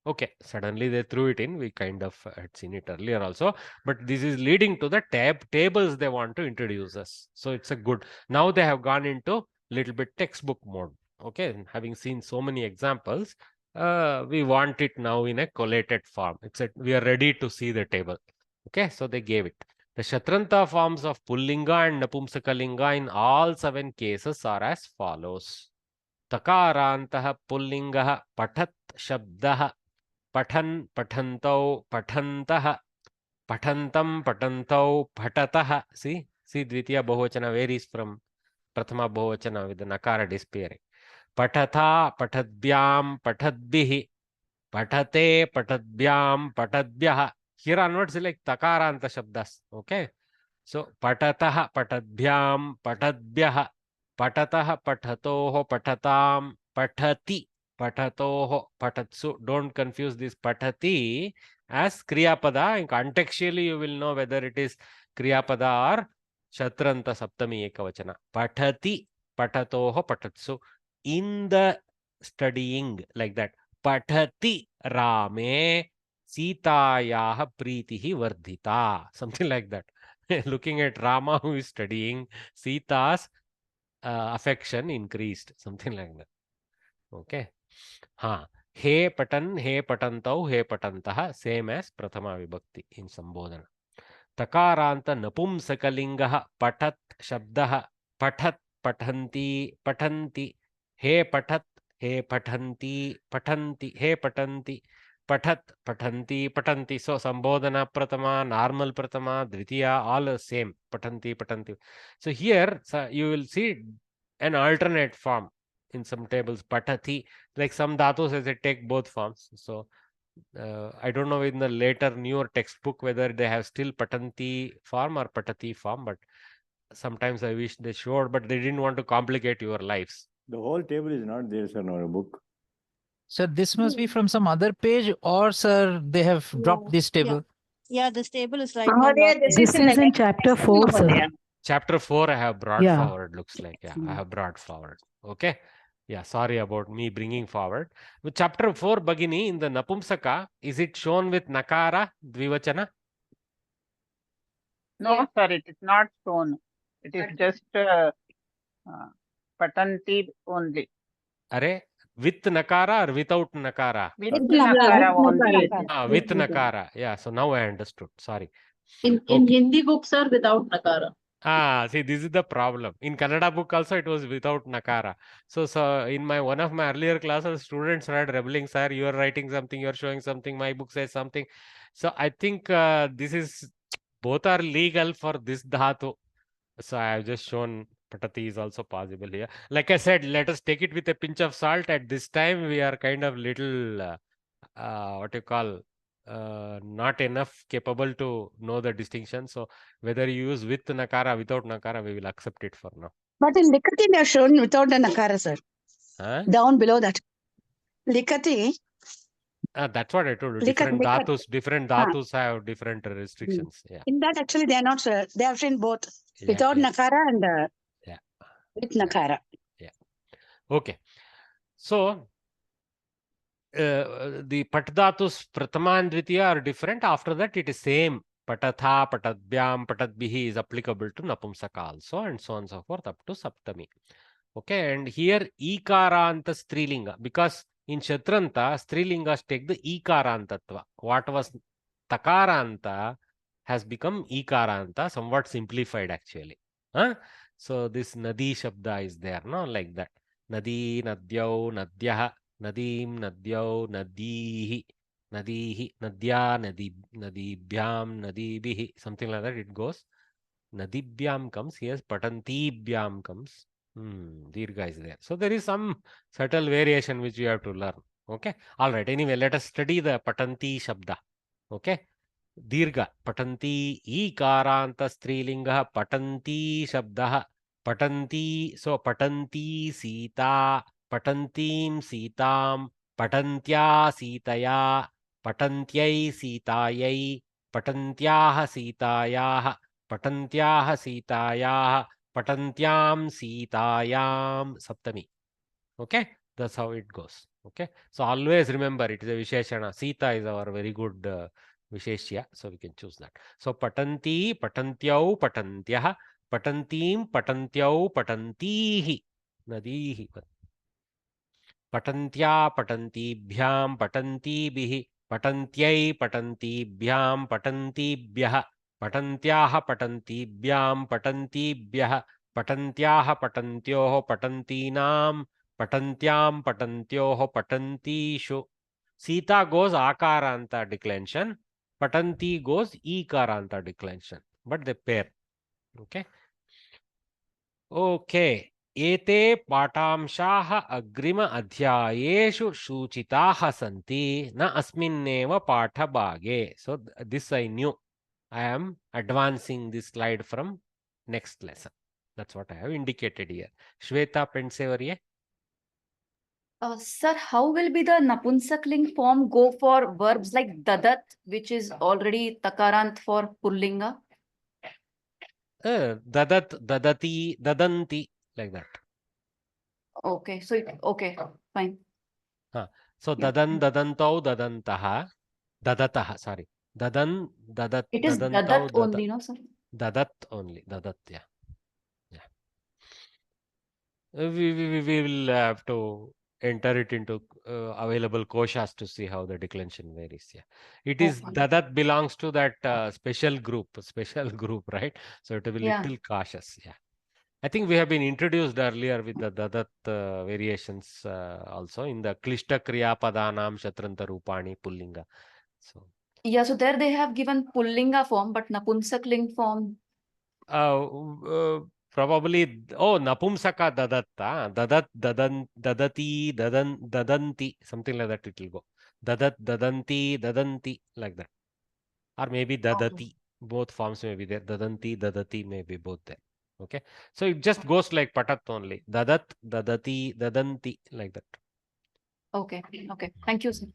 S1: Okay, suddenly they threw it in. We kind of had seen it earlier also. But this is leading to the tables they want to introduce us. So, it's a good. Now they have gone into little bit textbook mode. Okay, and having seen so many examples, we want it now in a collated form. We are ready to see the table. Okay, so they gave it. The Shatranta forms of Pullinga and Napumsakalinga in all 7 cases are as follows. Takarantaha Pullingaha Pathat Shabdaha Pathan Pathantau Pathantaha Pathantam Patantau Patataha. See Dvitiya Bahuvachana varies from Prathama Bahuvachana with the Nakara disappearing. Pathatha Patadbyam Patadbihi Patate Patadbyam Patadbyaha. Here onwards is like Takaranta Shabdas. Okay. So Patataha Patadbyam Patadbyaha Patataha Patatoho Patatam Patati Patatoho Patatsu. Don't confuse this Patati as Kriyapada. And contextually you will know whether it is Kriyapada or Shatranta Saptami Ekavachana. Patati Patatoho Patatsu. In the studying, like that. Patati Rame Sitayaha Pritihi Vardhita. Something like that. Looking at Rama who is studying, Sita's affection increased. Something like that. Okay. He patan, he patantau, he patantaha. Same as Prathama Vibhakti in Sambodhana. Takaranta Napumsakalingaha Patat Shabdaha Pathat Pathanti Patanti. He patat, he patanti, patanti, he patanti, patat, patanti, patanti. So, Sambodhana Prathama, normal Prathama, Dvitiya, all the same. Patanti, patanti. So, here you will see an alternate form in some tables. Patati, like some dhatu says they take both forms. So, I don't know in the later newer textbook whether they have still patanti form or patati form, but sometimes I wish they showed, but they didn't want to complicate your lives.
S8: The whole table is not there, sir, in our book.
S7: Sir, this must be from some other page, or sir, they have dropped this table.
S9: Yeah, this table is right now.
S5: This is in chapter 4, sir.
S1: Chapter 4 I have brought
S5: Yeah.
S1: forward, looks like. Yeah, I have brought forward. Okay. Yeah, sorry about me bringing forward. With chapter 4, Bhagini, in the Napumsaka, is it shown with Nakara, Dvivachana?
S10: No, sir, it is not shown. It is just Patanti only.
S1: Are, with Nakara or without Nakara?
S10: With
S6: Nakara,
S10: Nakara
S6: with
S10: only.
S6: Nakara.
S1: With Nakara. Yeah, so now I understood. Sorry.
S6: In
S1: Okay.
S6: Hindi books are without Nakara.
S1: See, this is the problem. In Kannada book also, it was without Nakara. So in one of my earlier classes, students started rebelling, sir, you are writing something, you are showing something, my book says something. So I think this is, both are legal for this dhatu. So I have just shown Patati is also possible here. Like I said, let us take it with a pinch of salt. At this time, we are kind of little, what you call, not enough capable to know the distinction. So whether you use with Nakara, without Nakara, we will accept it for now.
S9: But in Likati, they are shown without the Nakara, sir.
S1: Huh?
S9: Down below that. Likati,
S1: That's what I told you.
S9: Likat-
S1: Different
S9: Ah.
S1: dhatus have different restrictions. Yeah.
S9: in that actually they are not, they have shown both
S1: Yeah,
S9: without
S1: yeah,
S9: Nakara and
S1: yeah.
S9: with Nakara.
S1: Okay. So the patdatus pratama and dvitiya are different. After that, it is same. Patatha, patadbyam, patadbihi is applicable to napumsaka also, and so on and so forth up to saptami. Okay, and here ikaranta strilinga, because in Shatranta, strilingas take the ikarantatva. What was takaranta has become ikaranta, somewhat simplified actually. Huh? So this nadi shabda is there, no, like that. Nadi, nadyau, nadyah, nadim, nadyau, nadihi, nadihi, nadya, nadibhyam, nadibihi, something like that it goes. Nadibhyam comes, here's patantibhyam comes. Dirgha is there. So there is some subtle variation which you have to learn. Okay. All right. Anyway, let us study the patanti shabda. Okay. Dirgha. Patanti ikaranta strilinga patanti shabda. Patanti. So patanti sita. Patantim sitam. Patantya sitaya. Patantyai sitayai. Patantyah sitayah. Patantyah sitayah. Patantyam sitayam saptami. Okay, that's how it goes. Okay, so always remember it is a visheshana. Sita is our very good visheshya, so we can choose that. So patanti, patantyau, patantyah, patantim, patantyau, patantihi, nadihi. Patantya, patantibhyam, patantibihi, patantyai, patantibhyam, patantibhyah, patantyah, patantibhyam, patantibhyah, patantyah, patantyoh, patantinam, patantyam, patantyoh, patantishu. Sita goes akaranta declension, patanti goes ikaranta declension, but they pair. Okay. Okay. एते पाठांशाः अग्रिम अध्यायेषु सूचिताः सन्ति न अस्मिन्नेव पाठभागे. So this I knew. I am advancing this slide from next lesson. That's what I have indicated here. Shweta Pensevarye.
S2: Sir, how will be the Napunsakling form go for verbs like dadat, which is already takarant for pullinga?
S1: Dadat, dadati, dadanti, like that.
S2: Okay, so okay, fine.
S1: So
S2: Yeah.
S1: dadan, dadantau, dadantaha, dadataha, sorry. Dadan, dadat,
S2: It is
S1: dadantau,
S2: dadat only, no, sir?
S1: Dadat only. Dadat, yeah. We will have to enter it into available koshas to see how the declension varies. Yeah, it is
S2: Okay.
S1: Dadat belongs to that special group, right? So it will be
S2: Yeah.
S1: little cautious. Yeah, I think we have been introduced earlier with the Dadat variations also in the Klishta Kriya Padanam Shatranta Rupani Pullinga. So
S2: Yeah, so there they have given pullinga form, but Napunsakling form.
S1: probably napumsaka dadatta, dadati, dadanti, something like that it will go. Dadanti, like that. Or maybe dadati. Both forms may be there. Dadanti, dadati may be both there. Okay. So it just goes like patat only. Dadat, dadati, dadanti, like that.
S2: Okay, okay. Thank you, sir.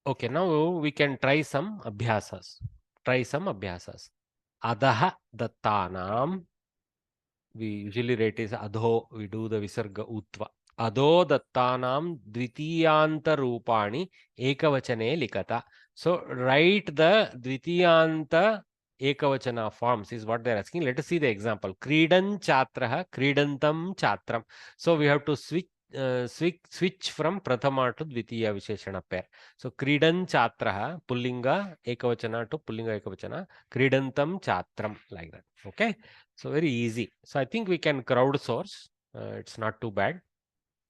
S1: Okay, now we can try some abhyasas. Adaha dattanam we usually write is adho, we do the visarga utva. Adho dattanam dvitiyanta rupani ekavachane likata. So write the dvitiyanta ekavachana forms is what they're asking. Let us see the example. Kridan chatraha, kridantam chatram. So we have to switch from prathama to dvitiya visheshana pair. So kridan chatraha, pullinga ekavachana to pullinga ekavachana, kridantam chatram, like that. Okay. So very easy. So I think we can crowdsource. It's not too bad.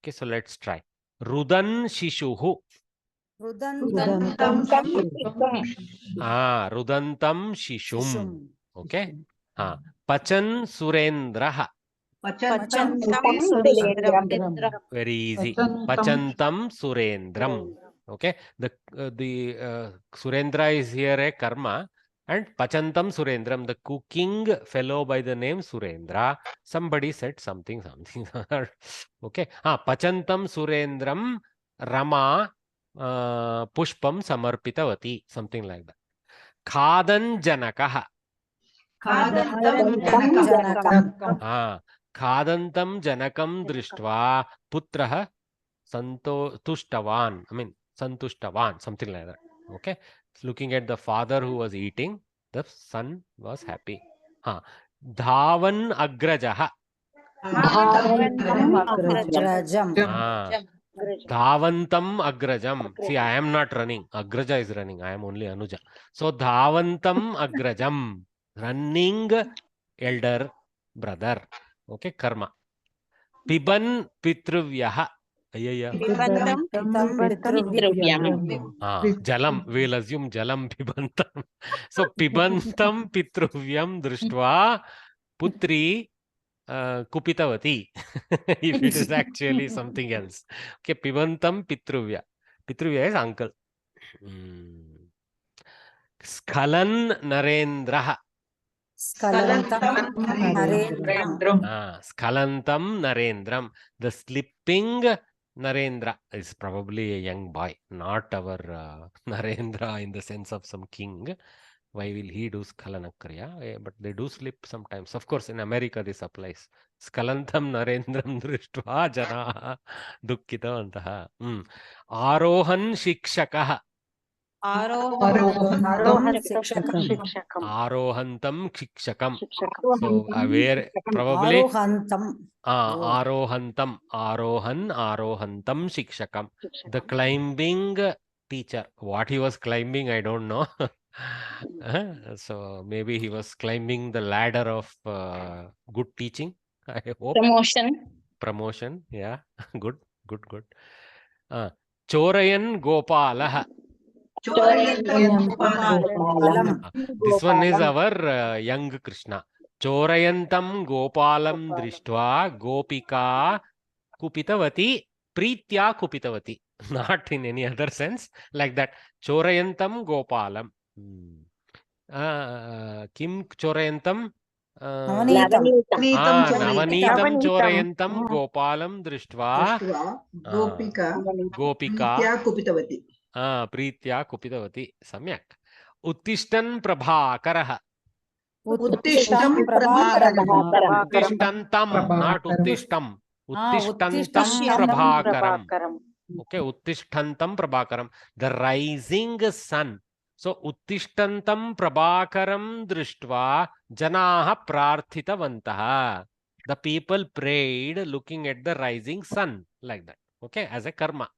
S1: Okay, so let's try. Rudan shishuhu.
S3: Rudantam
S1: Rudantam shishum. Okay. Pachan surendraha. Very easy. Pachantam surendram. Okay. The Surendra is here a karma. And Pachantam Surendram, the cooking fellow by the name Surendra. Somebody said something. Okay. Pachantam Surendram Rama Pushpam Samarpitavati. Something like that. Khadan Janakaha. Khadantam Janakam Drishtva Putraha Santushtavan. I mean, Santushtavan. Something like that. Okay. Looking at the father who was eating, the son was happy. Dhavan Agrajaha. Dhavantam Agrajam. See, I am not running. Agraja is running. I am only Anuja. So, Dhavantam Agrajam. Running elder brother. Okay, karma. Piban Pitruvyaha. Jalam. We'll assume Jalam Pibantam. So, Pibantam Pitruvyam Drishtva Putri Kupitavati. If it is actually something else. Okay, Pibantam Pitruvya. Pitruvya is uncle. Skalan Narendraha.
S3: Skalantam Narendram.
S1: Skalantam Narendram. The slipping Narendra is probably a young boy, not our Narendra in the sense of some king. Why will he do Skalanakriya? But they do slip sometimes. Of course, in America this applies. Skalantam Narendram Drishtva Jana Dukkitavantaha. Arohan Shikshakaha. Arohantam Shikshakam. So where probably Arohantam. Arohantam Shikshakam. The climbing teacher. What he was climbing, I don't know. So maybe he was climbing the ladder of good teaching. I hope. Promotion. Yeah. Good. Chorayan Gopalaha. This one is our young Krishna. Chorayantam Gopalam Drishtva Gopika Kupitavati Pritya Kupitavati. Not in any other sense. Like that. Chorayantam Gopalam. Kim Chorayantam? Navanitam Chorayantam Gopalam Drishtva Gopika Pritya Kupitavati. Samyak. Uttishtan Prabhakaraha. Uttishtantam, not Uttishtam. Uttishtantam Prabhakaram. Okay, Uttishtantam Prabhakaram. The rising sun. So, Uttishtantam Prabhakaram Drishtva Janaha Prarthitavantaha. The people prayed looking at the rising sun. Like that. Okay, as a karma.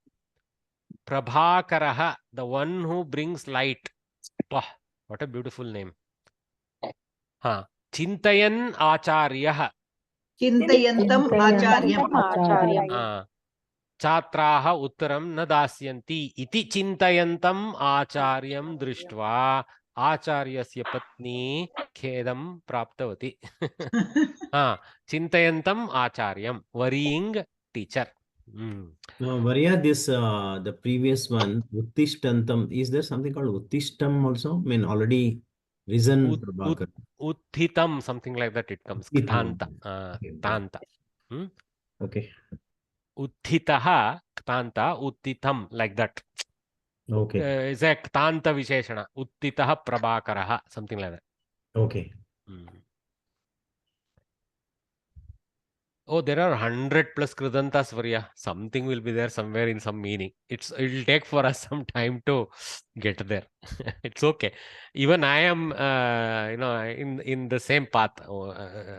S1: Prabhakaraha, the one who brings light. Wow, what a beautiful name. Chintayan Acharyaha. Chatraha uttaram na dasyanti iti chintayantam acharyam drishtva acharyasya patni khedam praptavati. Chintayantam acharyam, worrying teacher.
S4: Maria, this the previous one, Uttishtantam, is there something called Uttishtam also? I mean, already risen Prabhakar.
S1: Utthitam, something like that it comes. Ktanta. Ktanta.
S4: Okay.
S1: Utthitaha, Ktanta, Uttitam, like that.
S4: Okay.
S1: Is a Ktanta Visheshana. Uttitaha Prabhakaraha, something like that.
S4: Okay.
S1: Oh, there are 100+ Kridantas, Varya. Something will be there somewhere in some meaning. It'll take for us some time to get there. It's okay. Even I am, in the same path.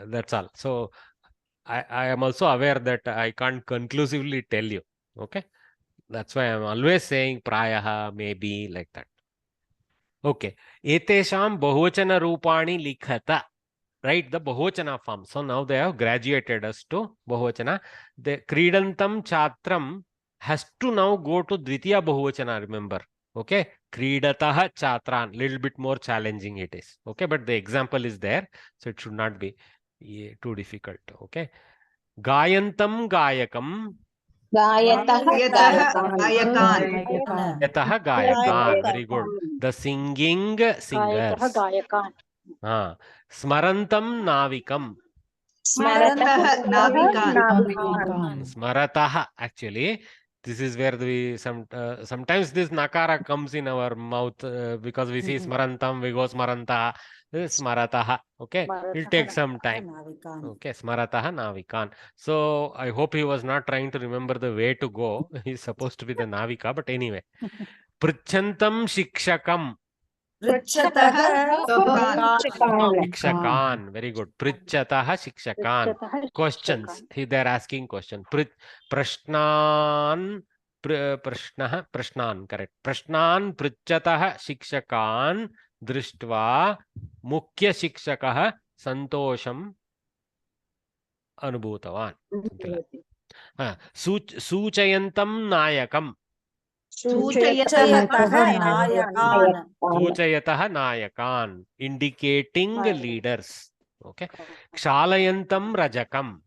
S1: That's all. So I am also aware that I can't conclusively tell you. Okay. That's why I'm always saying prayaha, maybe, like that. Okay. Etesham bahuvachana rupani likhata. Right, the bahuvachana form. So now they have graduated us to bahuvachana. The kridantam chatram has to now go to dvitiya bahuvachana, remember. Okay. Kridatah chatran. Little bit more challenging it is. Okay. But the example is there. So it should not be too difficult. Okay. Gayantam gayakam.
S9: Gayatah gayakan.
S1: Gayatah gayakan. Very good. The singing singers. Smarantam navikam.
S9: Smaratah navikan.
S1: Smaratah, actually, this is where sometimes this nakara comes in our mouth because we see smarantam, we go smaranta. This is smaratah. Okay, it'll take some time. Okay, smaratah navikan. So I hope he was not trying to remember the way to go. He's supposed to be the navika, but anyway. Prichantam shikshakam. Shikshakan, very good. Prichataha shikshakan. Questions. They're asking questions. Prashnan, correct. Prashnan prichataha shikshakan drishtva mukhya shikshakah santosham anubhutavan. Suchayantam nayakam. Suchayatah nayakan, indicating leaders. Okay. Kshalayantam rajakam.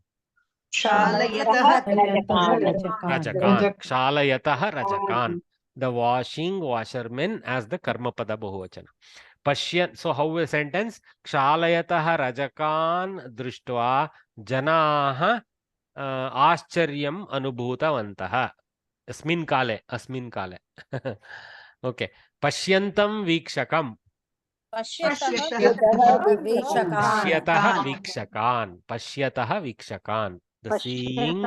S1: Rajakan. Kshalayatah rajakan. The washermen as the karmapada bahuvachana. Pashyan. So how a sentence? Kshalayatah rajakan drishtva janaha आश्चर्यम अनुभूतवन्तः अस्मिन् काले okay पश्यन्तं वीक्षकं पश्यतः वीक्षकान् the seeing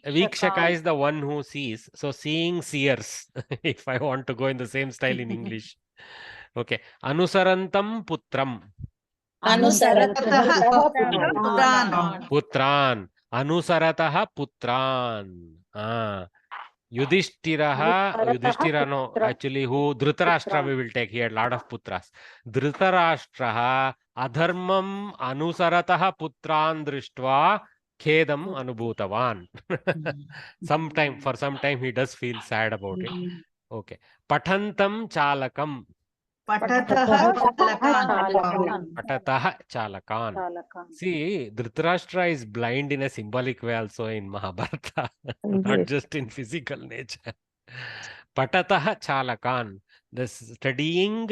S1: Vikshaka is the one who sees, so seeing seers if I want to go in the same style in English. Okay, anusarantam putram. Putran. Anusarataha putran. Yudhishthira, no, actually, who Dhritarashtra we will take. He had a lot of putras. Dhritarashtraha adharmam anusarataha putran drishtva khedam anubhutavan. For some time he does feel sad about it. Okay. Pathantam chalakam. Patataha chalakan. See, Dhritarashtra is blind in a symbolic way also in Mahabharata, not just in physical nature. Patataha chalakan. The studying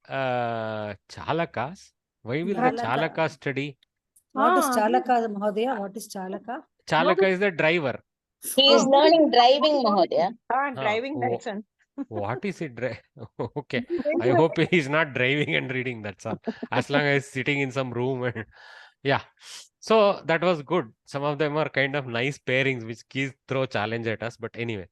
S1: chalakas. Why will the chalaka study?
S3: What is chalaka, Mahodaya? What is chalaka?
S1: Chalaka is the driver.
S11: He is learning driving, Mahodaya.
S10: Driving license.
S1: What is it? Okay. I hope he's not driving and reading. That's all. As long as sitting in some room and yeah. So that was good. Some of them are kind of nice pairings which throw challenge at us. But anyway.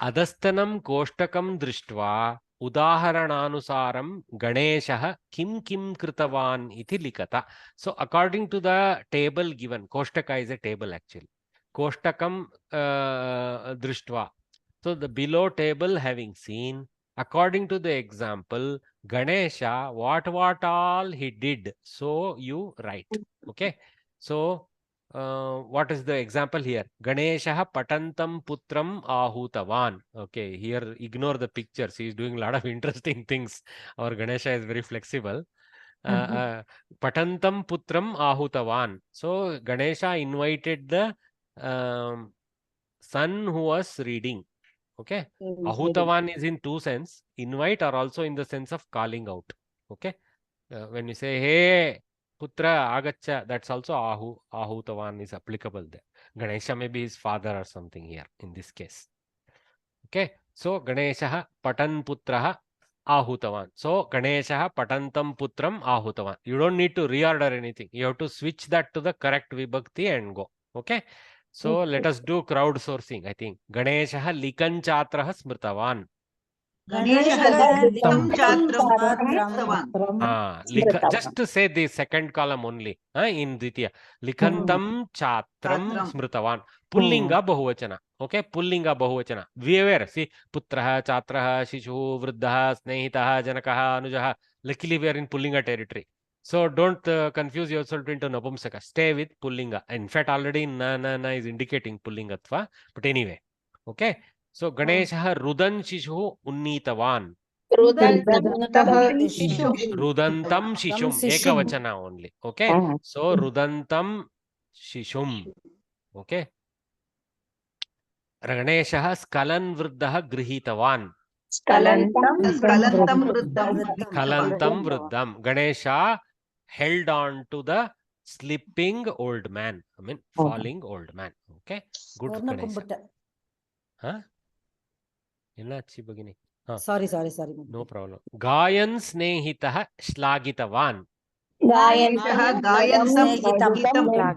S1: Adastanam koshtakam drishtva udaharananusaram Ganeshah kim kritavan iti likata. So according to the table given, koshtaka is a table actually. Koshtakam drishtva. So the below table having seen, according to the example, Ganesha, what all he did. So you write. Okay. So what is the example here? Ganesha patantam putram ahutavan. Okay. Here ignore the pictures. He is doing a lot of interesting things. Our Ganesha is very flexible. Patantam putram ahutavan. So Ganesha invited the son who was reading. Okay. Ahutavan is in two sense. Invite or also in the sense of calling out. Okay. When you say, hey, putra, agacha, that's also ahutavan is applicable there. Ganesha may be his father or something here in this case. Okay. So Ganesha patan putraha ahutavan. So Ganesha patantam putram ahutavan. You don't need to reorder anything. You have to switch that to the correct vibhakti and go. Okay. So let us do crowdsourcing, I think. Ganeshah likanchatrah smritavan. Just to say the second column only. In Dvitiya. Likhantam chatram smritavan. Pullinga bahuvachana. Okay. Pullinga bahuvachana. We aware. See. Putraha, chatraha, shishu, vruddhaha, snehitaha, janakaha, anujaha. Luckily we are in Pullinga territory. So don't confuse yourself into Napumsaka. Stay with Pullinga. In fact, already na is indicating Pullingatva. But anyway. Okay. So Ganeshah Rudan Shishu Unnitavan. Rudantam Shishum. Ekavachana only. Okay. So Rudantam Shishum. Okay. Ganeshah Skalan Vruddha Grihitavan. Kalantam Vruddham. Ganesha held on to the slipping old man. I mean, falling old man. Okay. Good Ganesha. Huh? Ellachi Bagini.
S3: Sorry.
S1: No problem. Gayan Snehitah Shlagitavan.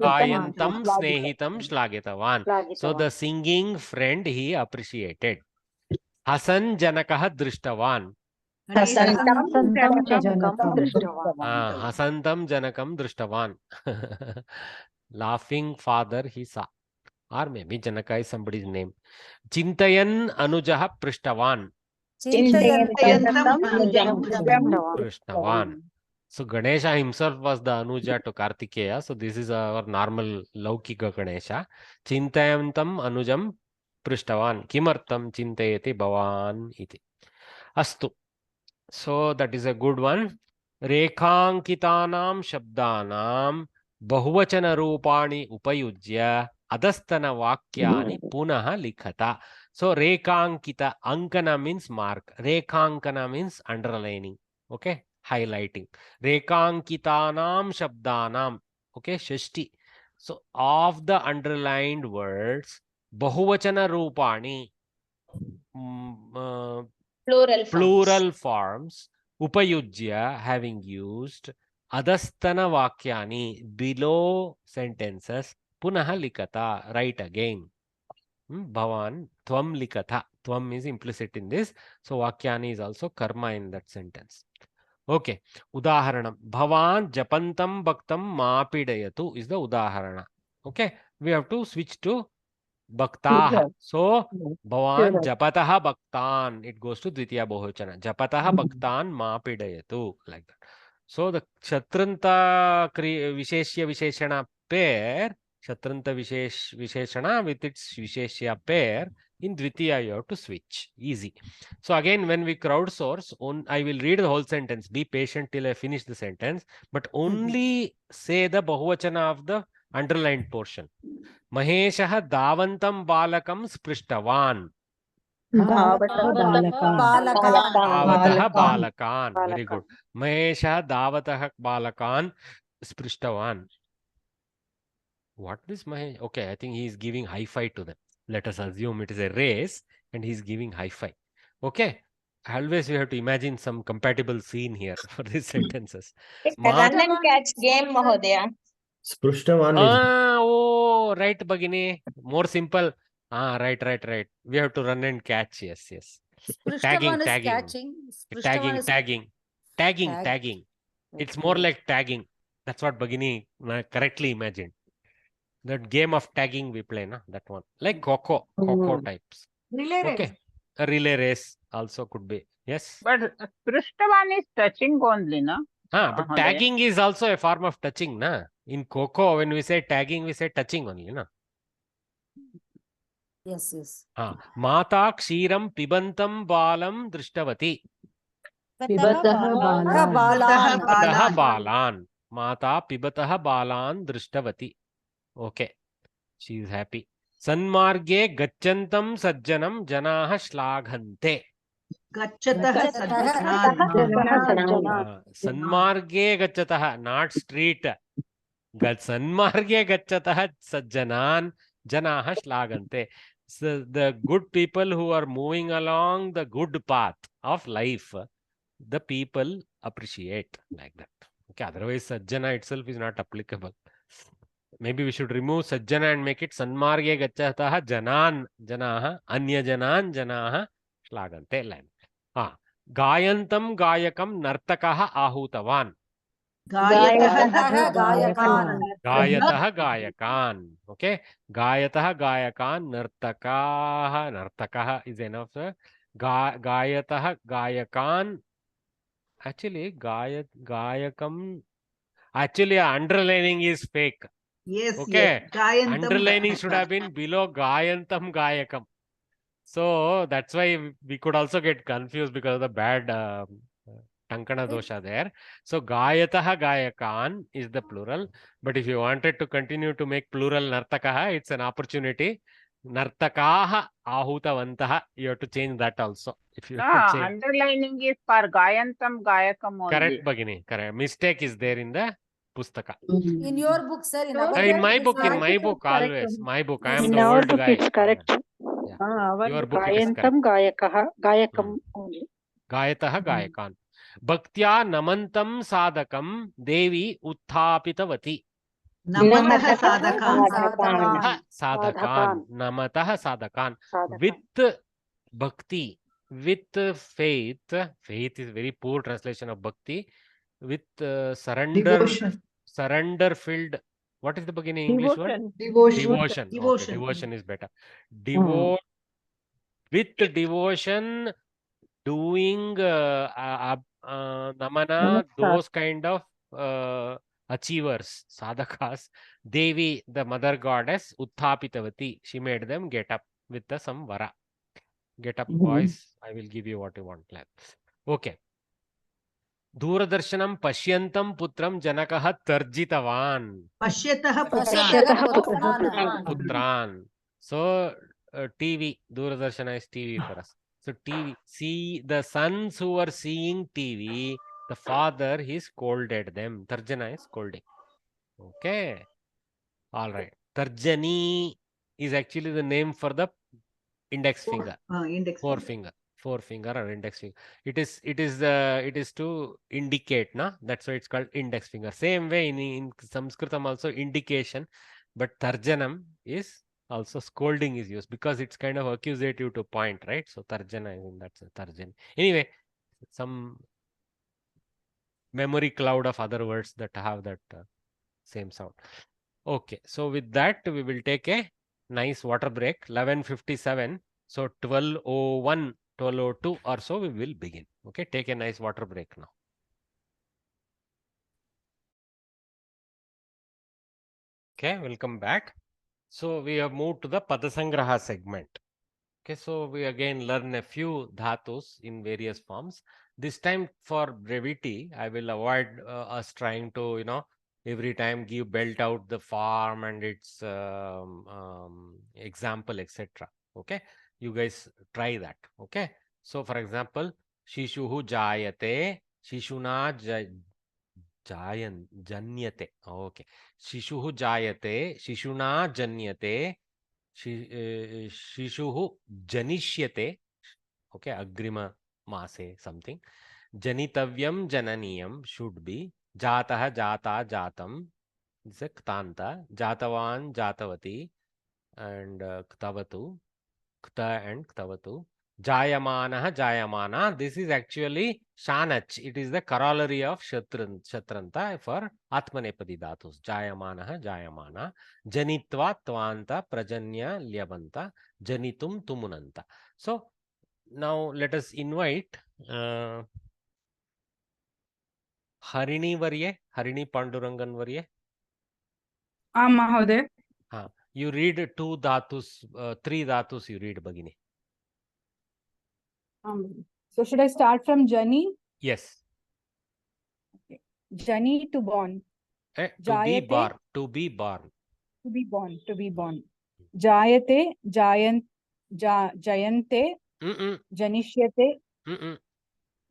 S1: Gayantam Snehitam Shlagitavan. So the singing friend he appreciated. Hasan Janakah Drishtavan. Hasantam Janakam Drishtavan. Laughing father he saw. Or maybe Janaka is somebody's name. Chintayan Anujaha Prishtavan. Prishtavan. So Ganesha himself was the Anuja to Kartikeya. So this is our normal Laukika Ganesha. Chintayantam Anujam Prishtavan. Kimartam Chintayati Bhavan iti. Astu. So that is a good one. Rekhankitanam Shabdanam Bahuvachana Rupani Upayujya Adastana Vakyani Punaha Likhata. So Rekhankita Ankana means mark. Rekhankana means underlining. Okay. Highlighting. Rekhankitanam Shabdanam. Okay. Shashti. So of the underlined words, Bahuvachana Rupani. Plural forms, upayujya, having used, adastana vakyani, below sentences, punaha likata, write again. Bhavan, tvam likatha. Tvam is implicit in this. So vakyani is also karma in that sentence. Okay. Udaharanam. Bhavan japantam bhaktam mapidayatu is the udaharana. Okay. We have to switch to Bhaktaha. So, Bhavan Japataha Bhaktan. It goes to Dvitiya Bahuvachana. Japataha Bhaktan Mapidayatu. Like that. So, the Kshatranta Visheshya Visheshana pair, Kshatranta Visheshana with its Visheshya pair, in Dvitiya you have to switch. Easy. So, again, when we crowdsource, I will read the whole sentence. Be patient till I finish the sentence. But only say the Bahuvachana of the underlined portion. Maheshah Davantam Balakam Sprishtavan. Davatah Balakan. Very good. Maheshah Davatah Balakan Sprishtavan. What is Mahesh? Okay, I think he is giving high five to them. Let us assume it is a race and he is giving high five. Okay. Always we have to imagine some compatible scene here for these sentences.
S11: Run and catch game, Mahodaya.
S4: Sprushtavan is
S1: Oh, right, Bagini. More simple. Right. We have to run and catch. Yes.
S3: Sprishtavan is catching. Sprishtavan is
S1: Tagging. It's more like tagging. That's what Bagini correctly imagined. That game of tagging we play, na? That one. Like Coco types.
S9: Relay race.
S1: Okay. A relay race also could be. Yes.
S10: But Prishtavan is touching only, na?
S1: But tagging is also a form of touching, na? In Coco, when we say tagging, we say touching only, na?
S3: Yes.
S1: Mata Kshiram Pibantam Balam Drishtavati.
S3: Pibataha
S1: Balan. Mata Pibataha Balan Drishtavati. Okay. She is happy. Sanmarge Gachantam Sajjanam Janaha Shlaghante. Sanmarge Gachatah, not street. Sanmarge Gachatah Sajjanan Janaha Shlaghante. So the good people who are moving along the good path of life, the people appreciate like that. Okay, otherwise Sajjana itself is not applicable. Maybe we should remove Sajjana and make it Sanmarge Gachatah Janan Janaha Anyajanan Janaha Shlagante line. Gayantam Gayakam Nartakaha Ahutavan.
S9: Gayatah
S3: Gayakan.
S1: Gayatah Gayakan. Okay. Gayatah Gayakan Nartakaha is enough, sir. Gayatah Gayakan. Actually, Gayakam. Actually, underlining is fake.
S9: Yes,
S1: Okay.
S9: yes. Gayantam
S1: Underlining should have
S9: Gayakam.
S1: been below Gayantam Gayakam. So that's why we could also get confused because of the bad Tankana dosha there. So Gayatah Gayakan is the plural. But if you wanted to continue to make plural Nartakaha, it's an opportunity. Nartakaha Ahutavantaha. You have to change that also. If you change.
S10: Underlining is for Gayantam Gayakam only.
S1: Correct, Bhagini. Correct. Mistake is there in the Pustaka.
S3: In your book, sir, in our
S1: In my
S3: book,
S1: book,
S3: it is
S1: in my
S3: correct.
S1: book, always. My book. I am
S5: In
S1: the
S5: our
S1: old
S5: book,
S1: guy.
S5: it's correct.
S1: Yeah.
S5: Our
S1: Your book, it is correct.
S5: Gayantam Gayakaha, Gayakam only.
S1: Gayatah Gayakan. Bhaktya namantam sadakam devi utthapitavati.
S9: Namatah Sadakam.
S1: Sadakan. Namatah sadakan. With bhakti, with faith. Faith is very poor translation of bhakti. With surrender.
S9: Devotion.
S1: Surrender filled. What is the beginning English word?
S9: Devotion.
S1: Okay, devotion is better. With devotion, doing namana, those kind of achievers, sadhakas. Devi, the mother goddess, Utthapitavati, she made them get up with some vara. Get up, boys. I will give you what you want. Okay. Duradarshanam Pashyantam Putram Janakaha Tarjitavan.
S9: Pashyatah
S1: Putran. So TV, Doordarshana is TV for us. So TV, see the sons who are seeing TV, the father, he scolded them. Tarjana is scolding. Okay. All right. Tarjani is actually the name for the index finger. Forefinger or index finger. It is to indicate, na? That's why it's called index finger. Same way in Samskritam also indication, but tarjanam is also scolding is used because it's kind of accusative to point, right? So tarjana is in that sense, tarjan. Anyway, some memory cloud of other words that have that same sound. Okay, so with that we will take a nice water break. 11:57. So 12:01, 12:02 or so we will begin. Okay, take a nice water break now. Okay, welcome back. So we have moved to the Padasangraha segment. Okay, so we again learn a few dhatus in various forms. This time for brevity, I will avoid us trying to, every time give belt out the form and its example, etc. Okay, you guys try that. Okay, so for example, Shishuhu Jayate, Shishuna Janyate. Okay, Shishuhu Jayate, Shishuna Janyate, Shishuhu Janishyate. Okay, Agrima Mase something. Janitavyam Jananiyam should be. Jataha Jata Jatam. It's a Ktanta. Jatavan Jatavati and Ktavatu. Kta and Ktavatu. Jayamanaha Jayamana. This is actually Shanach. It is the corollary of Shatranta for Atmanepadi Dhatus. Jayamanaha Jayamana. Janitva Tvanta Prajanya Lyabanta. Janitum Tumunanta. So now let us invite Harini Varye, Harini Pandurangan Varye.
S12: Mahoday.
S1: You read two dhatus, three dhatus you read, Bhagini.
S12: So should I start from Jani?
S1: Yes.
S12: Okay. Jani, to born.
S1: To be born. To be born.
S12: To be born. To be born. Jayate, Jayante, Janishyate,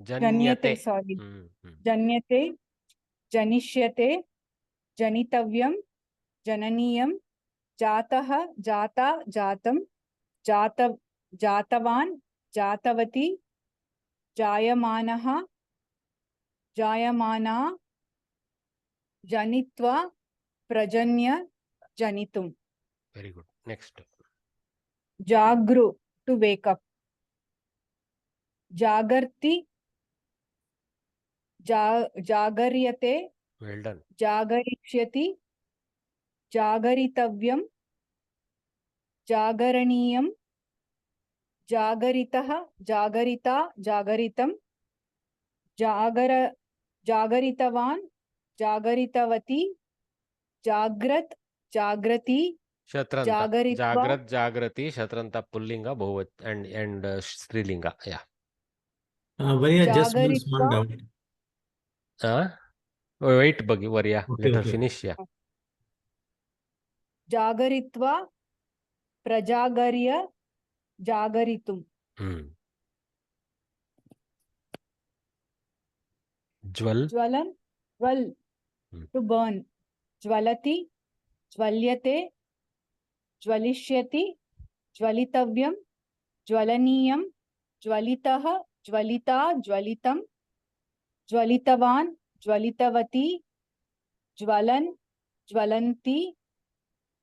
S12: Janyate, sorry. Janyate, Janishyate, Janitavyam, Jananiyam, Jataha, Jata, Jatam, Jatavan, Jatavati, Jayamanaha, Jayamana, Janitva, Prajanya, janitum.
S1: Very good. Next.
S12: Jagru, to wake up. Jagarti, jagaryate,
S1: Well done.
S12: jagarishyati, jagaritavyam, jagaraniyam, jagaritaha, jagarita, jagaritam, jagaritavan, jagaritavati, jagrat, jagrati,
S1: Shatranta.
S12: jagaritva.
S1: Jagrat, Jagrati, Shatranta, Pullinga, Bhuvat, and Strilinga. Yeah.
S4: Varya, just one small
S12: Jagaritva.
S4: doubt.
S1: Wait, Bagi, Varya.
S4: Okay,
S1: Let her
S4: okay.
S1: finish. Yeah.
S12: Jagaritva, prajagarya, jagaritum.
S1: Jwal.
S12: Jwalan, jwal, to burn. Jwalati, jwalyate, jwalishyati, jwalitavyam, jwalaniyam, jwalitaha, jwalita, jwalitam, jwalitavan, jwalitavati, jwalan, jwalanti,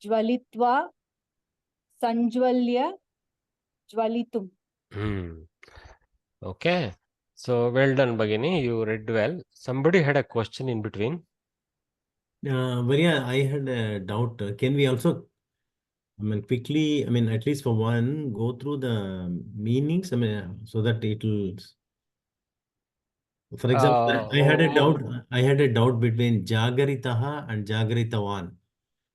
S12: jwalitva, sanjwalya, jwalitum.
S1: Okay. So well done, Bagini. You read well. Somebody had a question in between.
S4: Varya, I had a doubt. Can we also, quickly, at least for one, go through the meanings, so that it will. For example, I had a doubt. I had a doubt between Jagaritaha and Jagaritavan.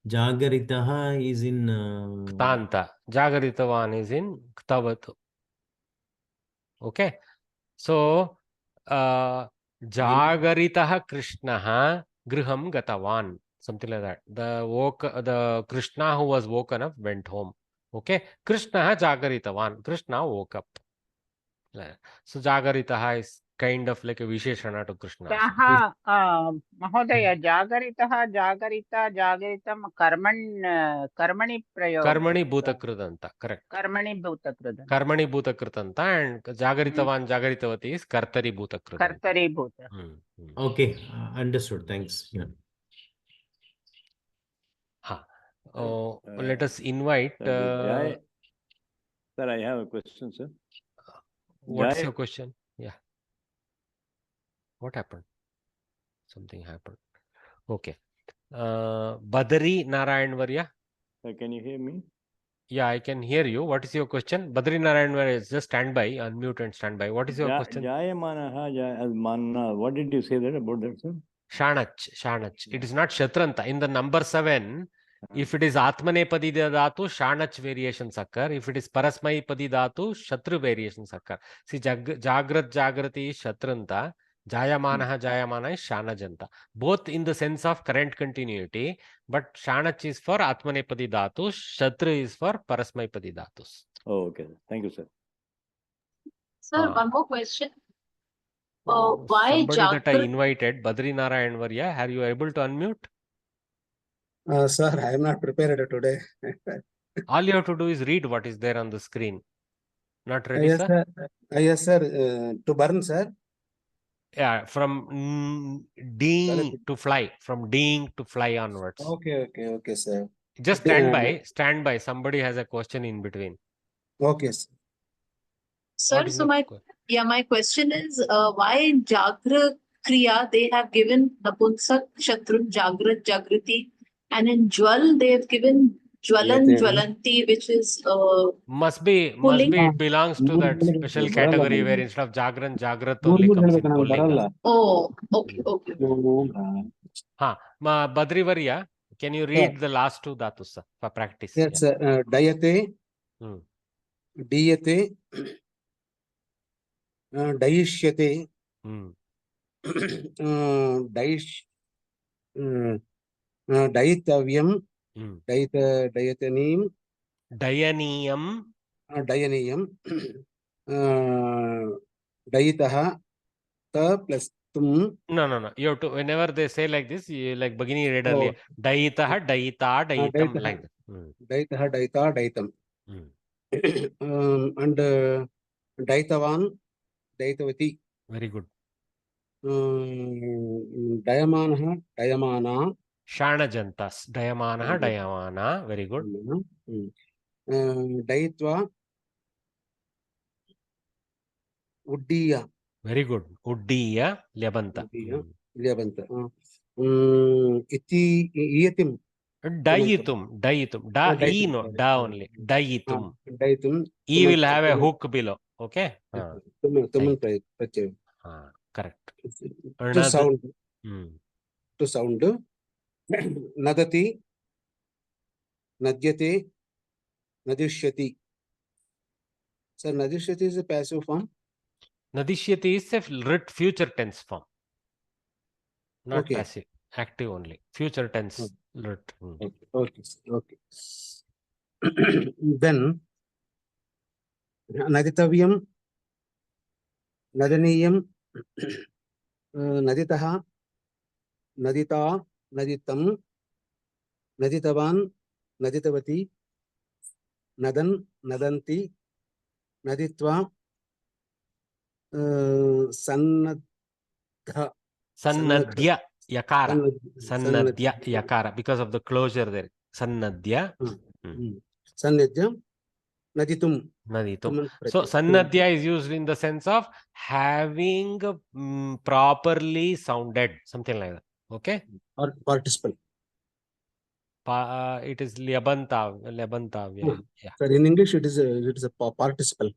S4: Jagaritaha is in
S1: Ktanta. Jagaritavan is in Ktavatu. Okay. So, Jagaritaha Krishnaha Griham Gatavan. Something like that. The Krishna who was woken up went home. Okay. Krishnaha Jagaritavan. Krishna woke up. So, Jagaritaha is kind of like a Visheshana to Krishna.
S10: सः महोदय जागरितः जागरिता जागरितं कर्मणि प्रयोग
S1: Karmani Bhutakridanta. Correct.
S10: कर्मणि भूतकृदन्त
S1: Karmani Bhutakritanta and Jagaritavan Jagaritavati is Kartari Bhutakridanta.
S10: कर्तरि भूत.
S4: Okay, understood. Thanks. Yeah.
S1: Let us invite.
S8: Sir, I have a question, sir.
S1: What's your question? Yeah. What happened? Something happened. Okay. Badari Narayan Varya.
S8: Sir, can you hear me?
S1: Yeah, I can hear you. What is your question? Badari Narayan Varya, just stand by, unmute and stand by. What is your question?
S8: Jayamanaha, what did you say there about that, sir?
S1: Shanach. It is not Shatranta. In the number 7, if it is Atmanepadi Dhatu, Shanach variations occur. If it is Parasmaipadi Dhatu, Shatru variations occur. See, Jagrat Jagrati is Shatranta. Jayamana is Shanajanta. Both in the sense of current continuity, but Shanach is for Atmanepadi Dhatu, Shatru is for Parasmaipadi Dhatus.
S8: Oh, okay. Thank you, sir.
S6: Sir, one more question. Why
S1: Somebody that I
S6: Jagrat?
S1: invited, Badri Narayan Varya, are you able to unmute?
S13: Sir, I am not prepared today.
S1: All you have to do is read what is there on the screen. Not ready,
S13: Yes,
S1: sir?
S13: Yes, sir. To burn, sir.
S1: Yeah, from Ding to fly. From Ding to fly onwards.
S13: Okay, sir.
S1: Just stand by. Somebody has a question in between.
S13: Okay, sir.
S6: Sir, so my question is, why in Jagra Kriya they have given Napunsak, Shatrun, Jagrat, Jagriti, and in Jwal they have given Jwalan, Jwalanti, which is
S1: must be it belongs to that special category where instead of Jagran, Jagrat only comes in Pullinga.
S6: Oh, okay.
S1: Badri Varya, can you read the last two dhatus for practice?
S13: Yes, sir. Dayate, Diyate, Daishyate, Daitavyam, Dayatanim, Dayaniyam, Dayitaha, Ta plus Tum.
S1: No. You have to, whenever they say like this, like Bagini read earlier, Daitaha, Daita, Daitam, like that.
S13: Daitaha, Daita, Daitam. And Daitavan, Daitavati.
S1: Very good.
S13: Dayamanaha, Dayamana.
S1: Shanajantas. Dayamana, Dayamana. Very good.
S13: Dayitva Uddiya.
S1: Very good. Uddiya, Lyabanta.
S13: Lyabanta. Iyatim.
S1: Dayitum. Dayitum. Da, E no, da only. Dayitum.
S13: Dayitum.
S1: E will have a hook below. Okay? Correct.
S13: To sound. To sound. Nadati. Nadyate. Nadishyati. Sir, Nadishyati is a passive form.
S1: Nadishyati is a future tense form. Not passive. Active only. Future tense.
S13: Okay. Then Naditavyam, Nadaniyam, Naditaha, Nadita, Naditam, Naditavan, Naditavati, Nadan, Nadanti, Naditva, Sannadha.
S1: Sannadhya Yakara. Sannadhya Yakara. Because of the closure there. Sannadhya.
S13: Sannadhya. Naditum.
S1: Naditum. So Sannadhya is used in the sense of having properly sounded. Something like that. Okay?
S13: Or participle.
S1: It is Lyabanta. Yeah.
S13: Sir, in English it is a participle.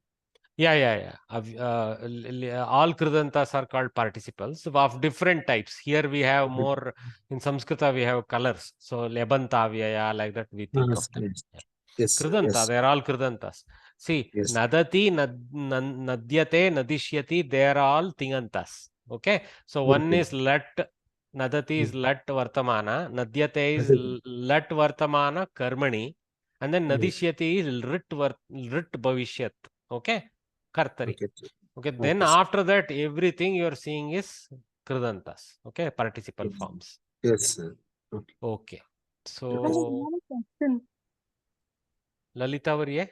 S1: Yeah. All Kridantas are called participles of different types. Here we have more, in Samskrita we have colors. So Lyabanta, like that we think of them.
S13: Yes.
S1: Kridanta, they are all Kridantas. See, Nadati, Nadyate, Nadishyati, they are all Tingantas. Okay? So one is Lat, Nadati is Lat Vartamana, Nadyate is Lat Vartamana Karmani, and then Nadishyati is Rit Bhavishyat. Okay? Kartari. Okay, then after that, everything you are seeing is Kridantas. Okay, participle forms.
S13: Yes, sir.
S1: Okay. So,
S5: I have a question.
S1: Lalita Varye?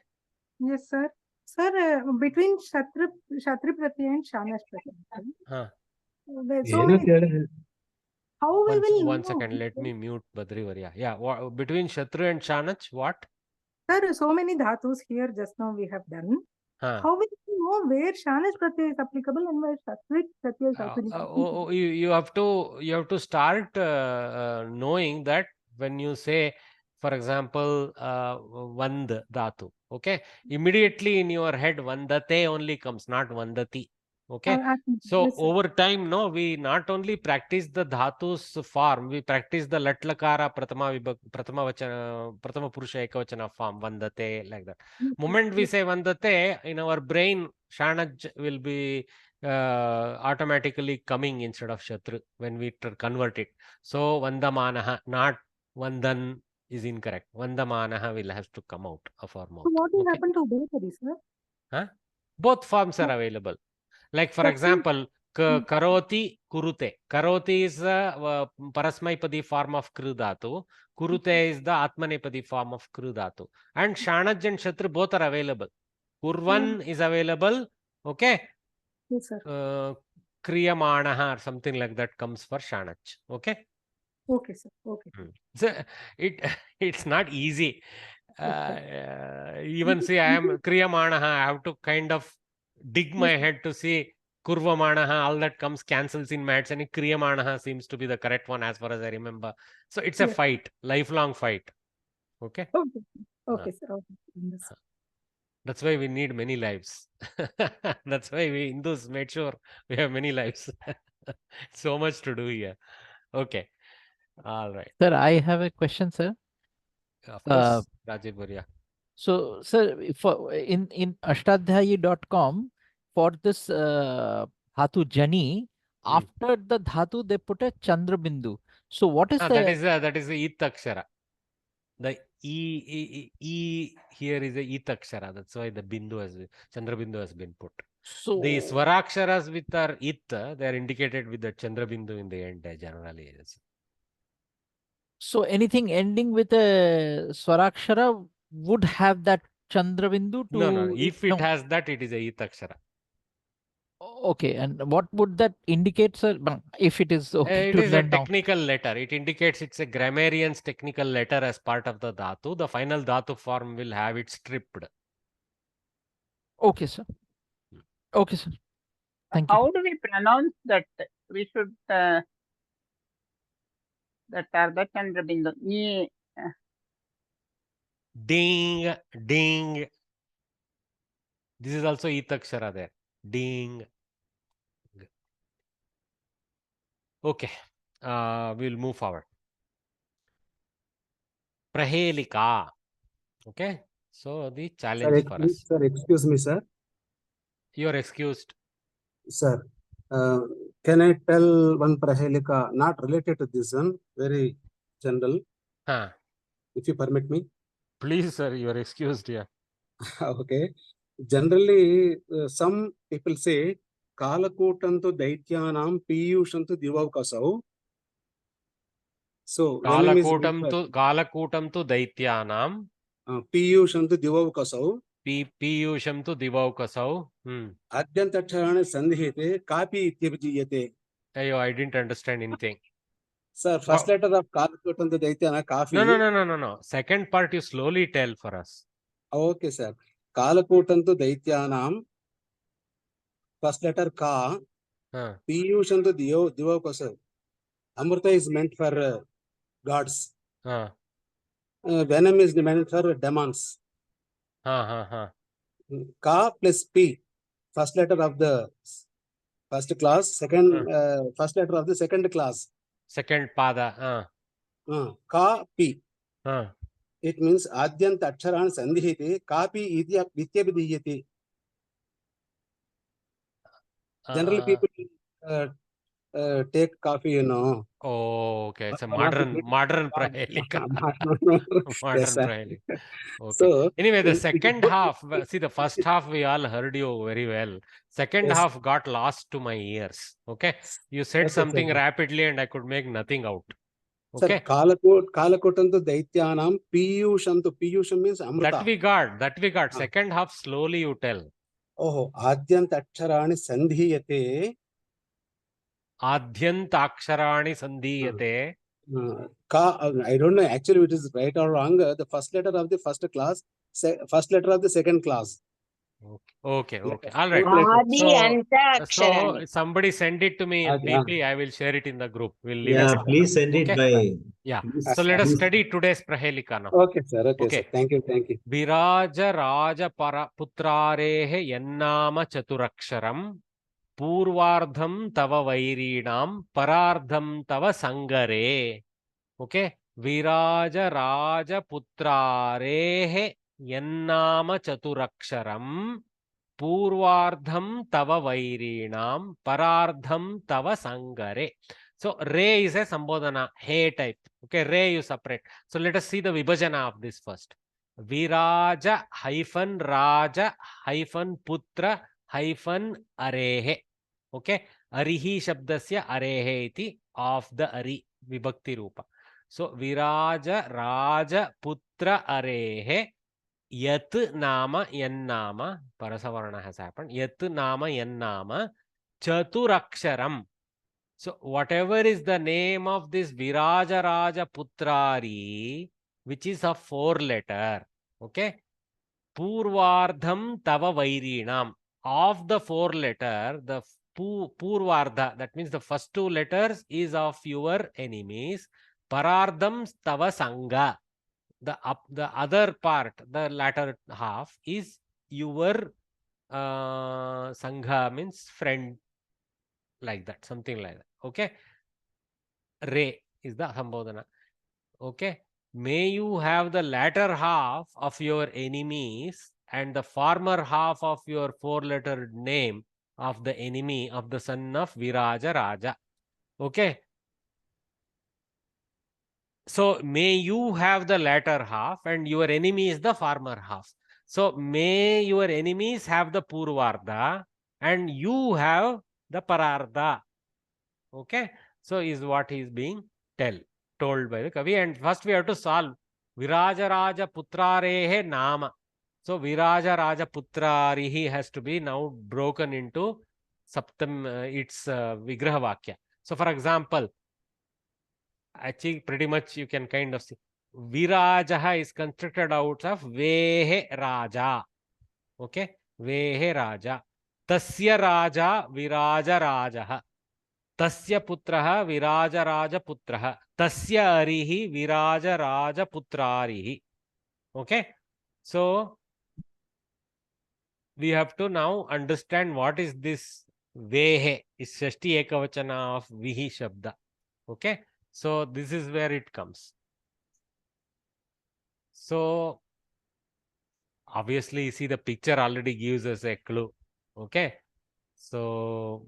S5: Yes, sir. Sir, between Shatri Pratyaya and Shanash Pratyaya. So many. How we will
S1: One second, let me mute Badri Varya. Yeah, between Shatru and Shanach, what?
S5: Sir, so many dhatus here just now we have done. How will you know where Shanash Pratyaya is applicable and where Shatri Pratyaya is applicable?
S1: You have to start knowing that when you say, for example, Vand Dhatu, okay? Immediately in your head, Vandate only comes, not Vandati. Okay, so over time, no, we not only practice the dhatus form, we practice the latlakara pratama purusha ekavachana form, vandate, like that. Moment we say vandate, in our brain, shanaj will be automatically coming instead of shatru when we convert it. So vandamanaha, not vandan is incorrect. Vandamanaha will have to come out of our mouth.
S5: So what will happen to both, sir?
S1: Both forms are available. Like for example, karoti, kurute. Karoti is the parasmaipadi form of kru dhatu. Kurute is the atmanepadi form of kru dhatu. And shanaj and shatru both are available. Kurvan is available. Okay.
S5: Yes, sir.
S1: Kriyamanaha or something like that comes for shanaj. Okay.
S5: Okay, sir. Okay.
S1: So it's not easy. Even say I am kriyamanaha, I have to kind of dig my head to see kurvamanaha, all that comes cancels in maths, and kriyamanaha seems to be the correct one as far as I remember. So it's a fight, lifelong fight. Okay.
S5: Okay, sir. Okay.
S1: That's why we need many lives. That's why we Hindus made sure we have many lives. So much to do here. Okay. All right.
S7: Sir, I have a question, sir.
S1: Of course, Rajiv Bharya.
S7: So, sir, for in ashtadhyayi.com, for this dhatu jani, after the dhatu they put a chandra bindu. So what is
S1: that is the it akshara. The e here is the it akshara. That's why the bindu chandra bindu has been put. So the swaraksharas with our it, they are indicated with the chandra bindu in the end generally.
S7: So anything ending with a swarakshara would have that chandra bindu to...
S1: No. If it has that, it is a it akshara.
S7: Okay, and what would that indicate, sir? If it is okay
S1: It
S7: to
S1: is a
S7: learn now.
S1: technical letter. It indicates it's a grammarian's technical letter as part of the dhatu. The final dhatu form will have it stripped.
S7: Okay, sir. Okay, sir. Thank you.
S10: How do we pronounce that? We should that Ardha Chandra Bindu.
S1: Ding, ding. This is also itakshara there. Ding. Okay. We'll move forward. Prahelika. Okay. So the challenge for us.
S13: Sir, excuse me, sir.
S1: You are excused.
S13: Sir, can I tell one prahelika not related to this one, very general,
S1: Huh.
S13: if you permit me?
S1: Please, sir, you are excused here.
S13: Okay. Generally, some people say, Kalakotantu Daityanam Piyushantu Divavkasau. So, venom is
S1: Kalakutam tu Daityanam.
S13: Piyushantu Divavkasau.
S1: Piyusham tu Divavkasau.
S13: Adyantaksharaṇi Sandhite Kapi Ityabhijiyate.
S1: Ayo, I didn't understand anything.
S13: Sir, first letter of Kalakotantu Daityana Kafi.
S1: No. Second part you slowly tell for us.
S13: Okay, sir. Kalakotantu Daityanam. First letter Ka. Piyushantu Divavkasau. Amrita is meant for gods. Venom is meant for demons. Ka plus P. First letter of the first class. Second, first letter of the second class.
S1: Second pada.
S13: Ka P. It means Adyant Aksharan Sandhite Kapi Vityabhidiyate. Generally, people take coffee, you know.
S1: Oh, okay. It's a modern prahelika.
S13: Yes, sir.
S1: Prahelika. Okay.
S13: So,
S1: anyway, the second half, see, the first half we all heard you very well. Second half got lost to my ears. Okay. You said something rapidly and I could make nothing out. Okay.
S13: Sir, Kalakotantu Daityanam Piyushantu. Piyusham means Amrita.
S1: That we got. Second half slowly you tell.
S13: Oh, Adyant Aksharani Sandhiyate.
S1: Adhyant Aksharani Sandhiyate.
S13: I don't know actually it is right or wrong. The first letter of the first class, first letter of the second class.
S1: Okay. All right. So somebody send it to me in PP. I will share it in the group. We'll leave it.
S4: Please send it by.
S1: Yeah. So let us study today's prahelika now.
S13: Okay, sir. Okay, sir. Thank you.
S1: Viraja Raja Putrarehe Yennama Chaturaksharam Purvardham Tava Vairinam Parardham Tava Sangare. Okay. Viraja Raja Putrarehe Yennama Chaturaksharam Purvardham Tava Vairinam Parardham Tava Sangare. So, Re is a Sambodhana, He type. Okay, Re you separate. So, let us see the Vibhajana of this first. Viraja hyphen Raja hyphen Putra hyphen Arehe. Okay, Arihi Shabdasya Arehe iti of the Ari Vibhakti Rupa. So, Viraja Raja Putra Arehe Yat Nama Yan Nama, Parasavarana has happened. Yat Nama Yan Nama Chaturaksharam. So, whatever is the name of this Viraja Raja Putrari, which is a 4-letter, okay? Purvardham Tava Vairinam. Of the 4-letter, the Purvardha, that means the first 2 letters is of your enemies. Parardham Tava Sangha. The other part, the latter half, is your Sangha means friend. Like that, something like that. Okay. Re is the Sambodhana. Okay. May you have the latter half of your enemies and the former half of your 4-letter name of the enemy of the son of Viraja Raja. Okay. So, may you have the latter half and your enemy is the former half. So, may your enemies have the Purvardha and you have the Parardha. Okay. So, is what is being told by the Kavi. And first we have to solve Viraja Raja Putrarehe Nama. So, Viraja Raja Putrarihi has to be now broken into Saptam, it's Vigraha Vakya. So for example, actually pretty much you can kind of see Virajaha is constructed out of Vehe Raja. Okay, Vehe Raja. Tasya Raja Viraja Rajaha. Tasya Putraha Viraja Raja Putraha. Tasya Arihi Viraja Raja Putrarihi. Okay, so we have to now understand what is this Vehe. Is Shashti Ekavachana of Vihi Shabda. Okay, so this is where it comes. So obviously, you see the picture already gives us a clue. Okay, so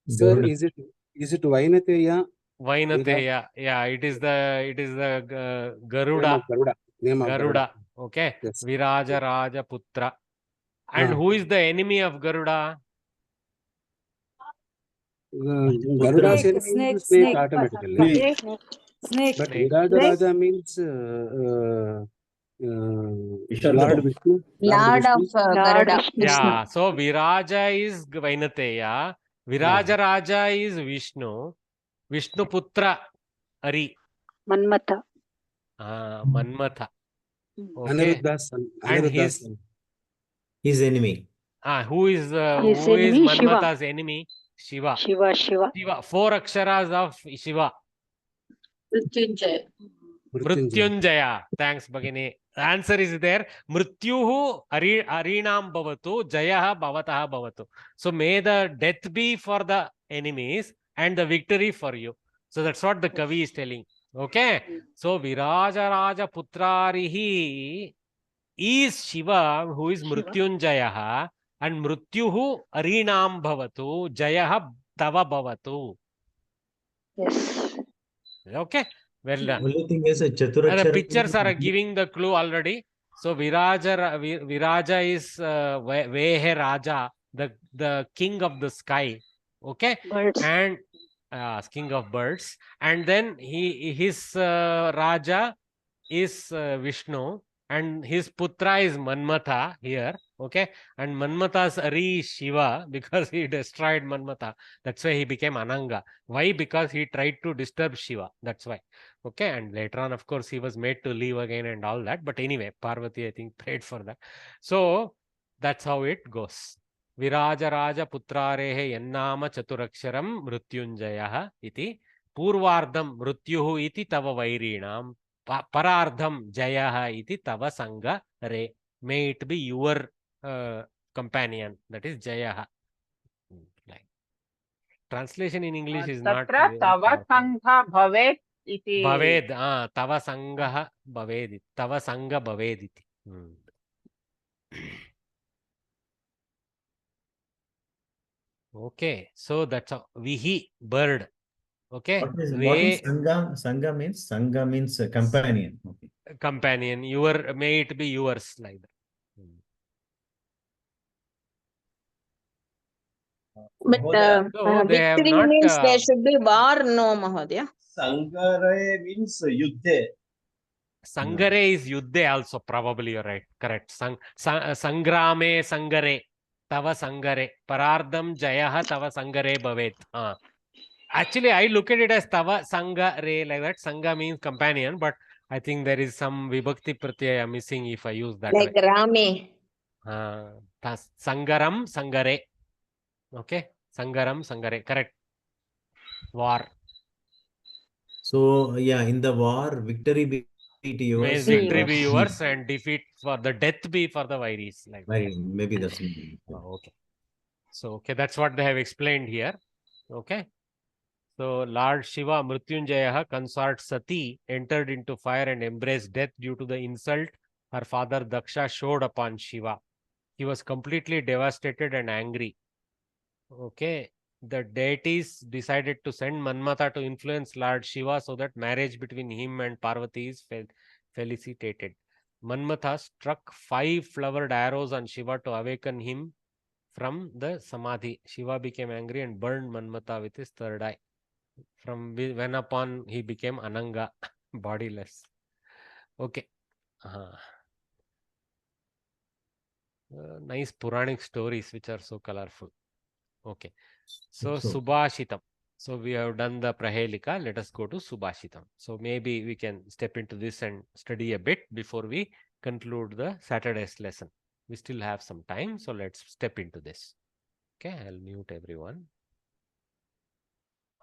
S13: Sir,
S4: Garuda.
S13: is it Vainateya?
S1: Vainateya, yeah, it is the
S13: Name
S1: Garuda,
S13: of Garuda. Name of
S1: Garuda. Okay,
S13: Yes.
S1: Viraja Raja Putra. And
S13: Ah.
S1: who is the enemy of Garuda?
S13: Garuda's
S3: Snake,
S13: enemy
S3: snake,
S13: is snake
S3: snake.
S13: automatically.
S3: Snake.
S13: But
S1: Snake.
S13: Viraja Raja means Lord Vishnu.
S11: Lord of Garuda.
S1: Yeah, so Viraja is Vainateya, Viraja Raja is Vishnu, Vishnu Putra Ari.
S14: Manmatha.
S1: Manmatha. Okay.
S13: Aniruddha's son.
S1: And
S4: his enemy.
S1: Who is
S14: enemy, Shiva.
S1: Manmatha's enemy? Shiva.
S14: Shiva.
S1: Shiva. 4 aksharas of Shiva.
S6: Mrityunjaya.
S1: Mrityunjaya. Thanks, Bhagini. Answer is there. Mrityuhu arinam bhavatu, jayaha bhavataha bhavatu. So may the death be for the enemies and the victory for you. So that's what the Kavi is telling. Okay. So Viraja Raja Putrarihi is Shiva, who is Mrityunjayaha, and Mrityuhu arinam bhavatu, jayaha tava bhavatu.
S14: Yes.
S1: Okay. Well done.
S4: Only thing is a
S1: The
S4: Chaturakshara.
S1: pictures are giving the clue already. So Viraja is Vehe Raja, the king of the sky. Okay,
S14: Birds.
S1: and king of birds. And then his Raja is Vishnu, and his putra is Manmatha here. Okay, and Manmatha's Ari is Shiva because he destroyed Manmatha. That's why he became Ananga. Why? Because he tried to disturb Shiva. That's why. Okay, and later on, of course, he was made to leave again and all that. But anyway, Parvati, I think, prayed for that. So that's how it goes. Viraja Raja Putrarehe Yannama Chaturaksharam Mrityunjayaha iti Purvardham Mrityuhu iti Tava Vairinam Parardham Jayaha iti Tava Sangha Re. May it be your companion, that is Jayaha. Translation in English is not
S10: Tatra tava sangha bhavet iti.
S1: Bhaved, tava sangha bhaved, tava sangha bhaved iti. Okay, so that's a Vihi, bird. Okay.
S4: What is Sangha? Sangha means companion. Okay.
S1: Companion, may it be yours, like that.
S11: But victory means there should be war, no, Mahodaya.
S8: Sangare means Yuddhe.
S1: Sangare is Yuddhe also, probably you're right. Correct. Sangrame Sangare. Tava Sangare. Parardham Jayaha Tava Sangare Bhavet. Actually, I look at it as Tava Sangare, like that. Sangha means companion, but I think there is some Vibhakti Pratyaya missing if I use that
S11: like
S1: way.
S11: Rame.
S1: Sangaram Sangare. Okay. Sangaram Sangare. Correct. War.
S4: So, yeah, in the war, victory be yours.
S1: May victory be yours and defeat for the death be for the Vairis. Like
S4: maybe that's
S1: okay. So, okay, that's what they have explained here. Okay. So, Lord Shiva Mrityunjayaha, consort Sati, entered into fire and embraced death due to the insult her father Daksha showed upon Shiva. He was completely devastated and angry. Okay. The deities decided to send Manmatha to influence Lord Shiva so that marriage between him and Parvati is felicitated. Manmatha struck 5 flowered arrows on Shiva to awaken him from the Samadhi. Shiva became angry and burned Manmatha with his third eye. From when upon he became Ananga, bodiless. Okay. nice Puranic stories which are so colorful. Okay. So,
S4: So-
S1: Subhashitam. So, we have done the Prahelika. Let us go to Subhashitam. So, maybe we can step into this and study a bit before we conclude the Saturday's lesson. We still have some time. So, let's step into this. Okay. I'll mute everyone.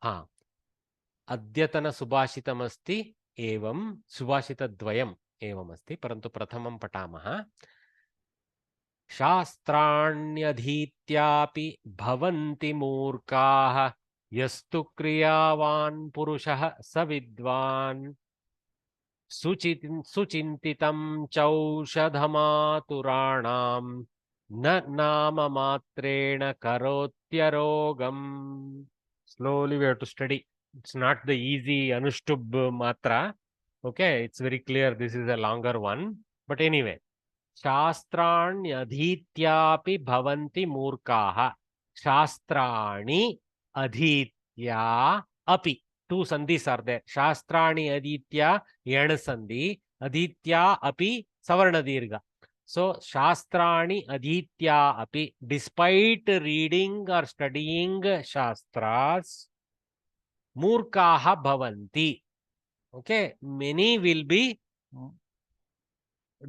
S1: हाँ, अद्यतन सुभाषितमस्ति एवं सुभाषितद्वयम् एवमस्ति, परन्तु प्रथमं पठामः। शास्त्राण्यधीत्यापि भवन्ति मूर्खाः, यस्तु क्रियावान् पुरुषः स विद्वान्। सुचिन्तितं चौषधमातुराणां न नाममात्रेण करोत्यरोगम्. Slowly we have to study. It's not the easy Anushtub matra. Okay, it's very clear this is a longer one. But anyway, Shastranyadhityapi bhavanti murkaha. Shastrani adhitya api. Two sandhis are there. Shastrani aditya yana sandhi. Aditya api savarna dirgha. So, Shastrani adhitya api, despite reading or studying Shastras, Murkaha bhavanti. Okay, many will be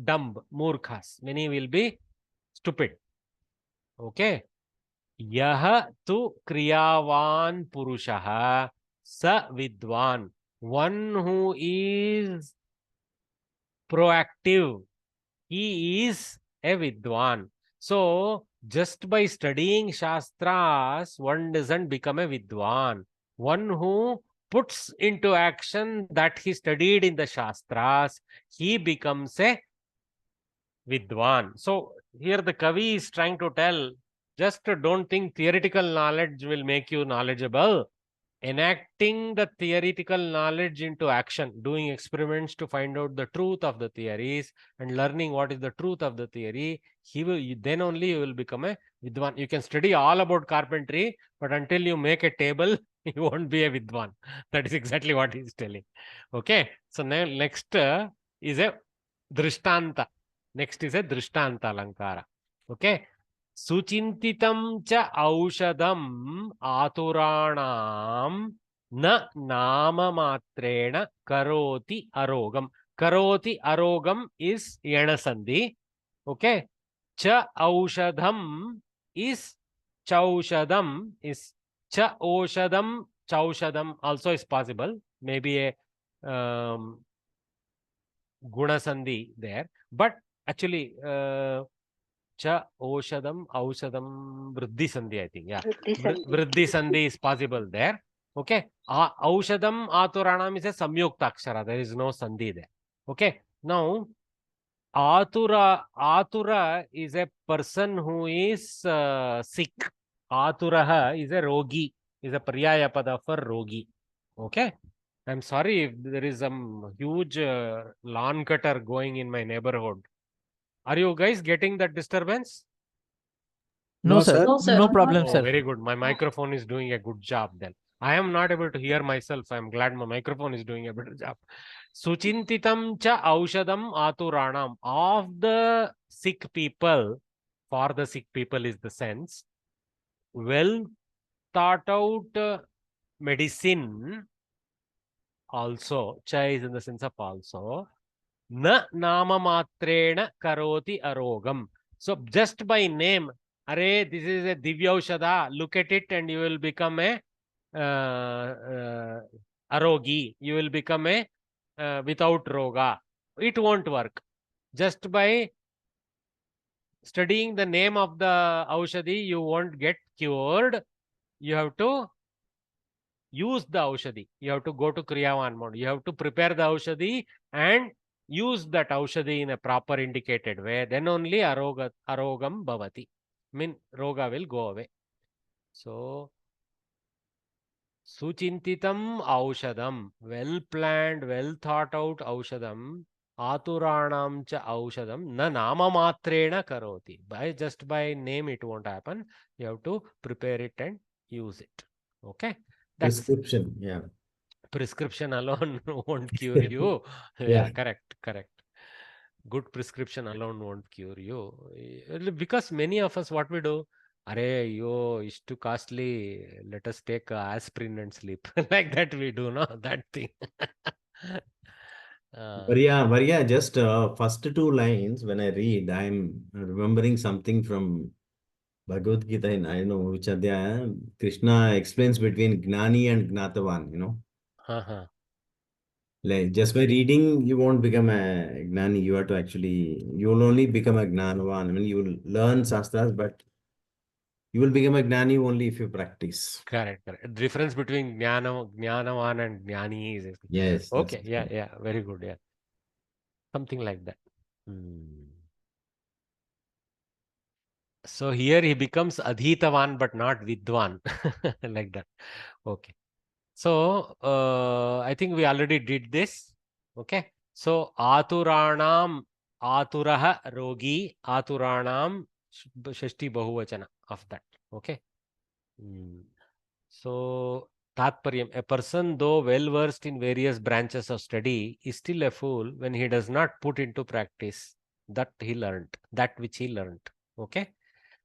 S1: dumb, Murkhas. Many will be stupid. Okay. Yaha tu kriyavan purushaha sa vidwan. One who is proactive, he is a vidwan. So, just by studying Shastras, one doesn't become a vidwan. One who puts into action that he studied in the Shastras, he becomes a vidwan. So, here the Kavi is trying to tell, just don't think theoretical knowledge will make you knowledgeable. Enacting the theoretical knowledge into action, doing experiments to find out the truth of the theories and learning what is the truth of the theory, then only you will become a vidwan. You can study all about carpentry, but until you make a table, you won't be a vidwan. That is exactly what he is telling. Okay. So now next is a drishtanta. Next is a drishtanta alankara. Okay. Suchintitam cha aushadam aturanam na nama matrena karoti arogam. Karoti arogam is yanasandhi. Okay. Cha aushadam is chaushadam is cha oshadam chaushadam also is possible. Maybe a gunasandhi there. But actually cha oshadam aushadam vriddhi sandhi, I think. Yeah, vriddhi sandhi is possible there. Okay. Aushadam aturanam is a samyuktakshara. There is no sandhi there. Okay. Now atura is a person who is sick. Aturaha is a rogi, is a paryaya pada for rogi. Okay. I'm sorry if there is some huge lawn cutter going in my neighborhood. Are you guys getting that disturbance?
S7: No, sir. No problem,
S1: Oh,
S7: sir.
S1: very good. My microphone is doing a good job then. I am not able to hear myself. I am glad my microphone is doing a better job. Suchintitam cha aushadam aturanam. Of the sick people, for the sick people is the sense, well thought out medicine also, cha is in the sense of also, na nama matrena karoti arogam. So just by name, are this is a divyaushada, look at it and you will become a arogi, you will become a without roga. It won't work. Just by studying the name of the aushadi, you won't get cured. You have to use the aushadi. You have to go to kriyavan mode. You have to prepare the aushadi and use that aushadi in a proper indicated way. Then only arogam bhavati. Mean roga will go away. So suchintitam aushadam, well planned, well thought out aushadam, aturanam cha aushadam na nama matrena karoti. Just by name it won't happen. You have to prepare it and use it. Okay. That's
S4: Prescription, yeah.
S1: Prescription alone won't cure you. Yeah, correct. Good prescription alone won't cure you. Because many of us, what we do, are yo, it's too costly. Let us take aspirin and sleep. Like that we do, no? That thing.
S4: Varya, just first two lines when I read, I'm remembering something from Bhagavad Gita. I don't know which adhyaya. Krishna explains between Gnani and Gnatavan, you know. Like just by reading, you won't become a Gnani. You have to actually, you will only become a Gnanavan. I mean, you will learn Shastras, but you will become a Gnani only if you practice.
S1: Correct. The difference between Jnanavan and Jnani is.
S4: Yes.
S1: Okay. Yeah. Very good. Yeah. Something like that. So here he becomes Adhitavan, but not Vidwan. Like that. Okay. So I think we already did this. Okay. So Aturanam, Aturaha, Rogi, Aturanam, Shashti Bahuvachana of that. Okay. So Tatparyam, a person though well versed in various branches of study is still a fool when he does not put into practice that which he learned. Okay.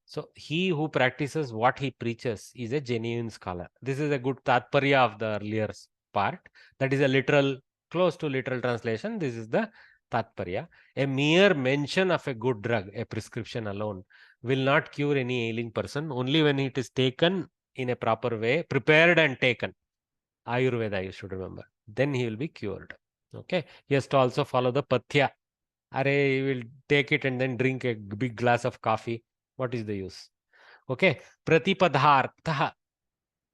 S1: So he who practices what he preaches is a genuine scholar. This is a good Tatparya of the earlier part. That is a literal, close to literal translation. This is the Tatparya. A mere mention of a good drug, a prescription alone, will not cure any ailing person. Only when it is taken in a proper way, prepared and taken. Ayurveda, you should remember. Then he will be cured. Okay. He has to also follow the Pathya. He will take it and then drink a big glass of coffee. What is the use? Okay. Pratipadhartha.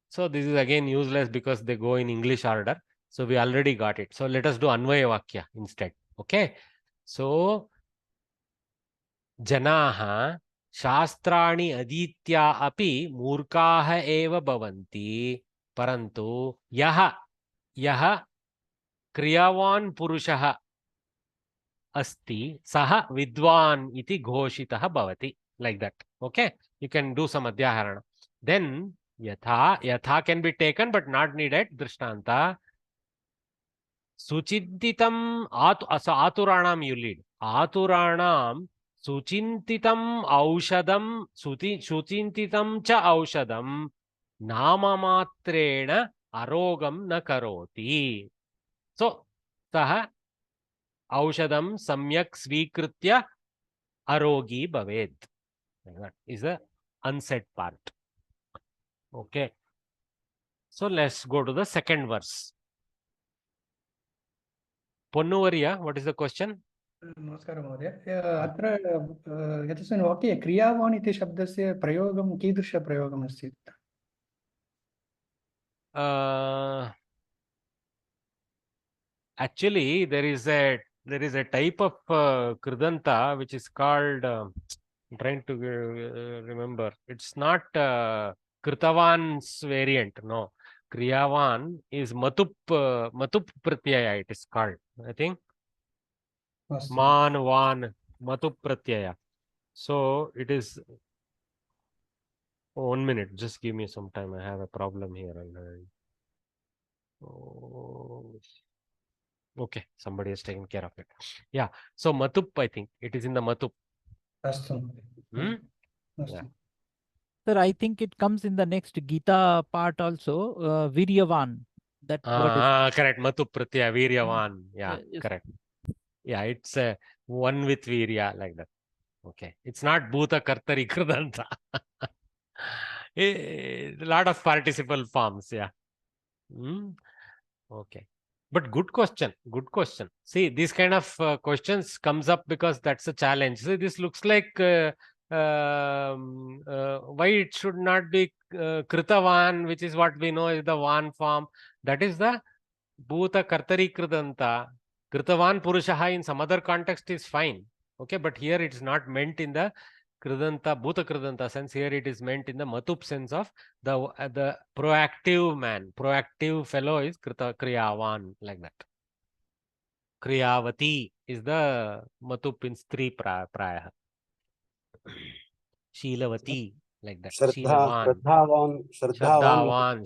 S1: So this is again useless because they go in English order. So we already got it. So let us do Anvaya Vakya instead. Okay. So Janaha Shastrani Aditya api Murkaha eva bhavanti. Parantu Yaha Kriyavan Purushaha Asti Saha Vidwan iti Ghoshitaha bhavati. Like that. Okay. You can do some Adhyaharana. Then Yatha can be taken but not needed. Drishtanta. Suchintitam Aturanam you lead. Aturanam Suchintitam Aushadam Suchintitam cha Aushadam Namamatrena Arogam na karoti. So Saha Aushadam Samyak Svikritya Arogi Bhaved. That is the unsaid part. Okay. So let's go to the second verse. Ponnuvariya, what is the question?
S15: नमस्कारः महोदय अत्र एतस्मिन् वाक्ये क्रियावान् इति शब्दस्य प्रयोगं कीदृशप्रयोगमस्ति
S1: Actually there is a type of kridanta which is called I'm trying to remember. It's not kritavan's variant. No, kriyavan is matup pratyaya. It is called, I think. Man, van, matup pratyaya. So it is. 1 minute, just give me some time. I have a problem here. Okay, somebody is taking care of it. Yeah. So matup, I think it is in the matup. Yeah.
S7: Sir, I think it comes in the next Gita part also. Viryavan. That word is
S1: correct. Matup pratyaya viryavan. Yeah, correct. Yeah, it's one with virya, like that. Okay. It's not bhuta kartari kridanta. A lot of participle forms. Yeah. Okay. But good question. Good question. See, these kind of questions comes up because that's a challenge. See, this looks like why it should not be kritavan, which is what we know is the van form. That is the bhuta kartari kridanta. Kritavan purushaha in some other context is fine. Okay, but here it is not meant in the kridanta, bhuta kridanta sense. Here it is meant in the matup sense of the proactive man. Proactive fellow is kriyavan, like that. Kriyavati is the matup in stri praya. Shilavati, like that.
S13: Shraddhavan,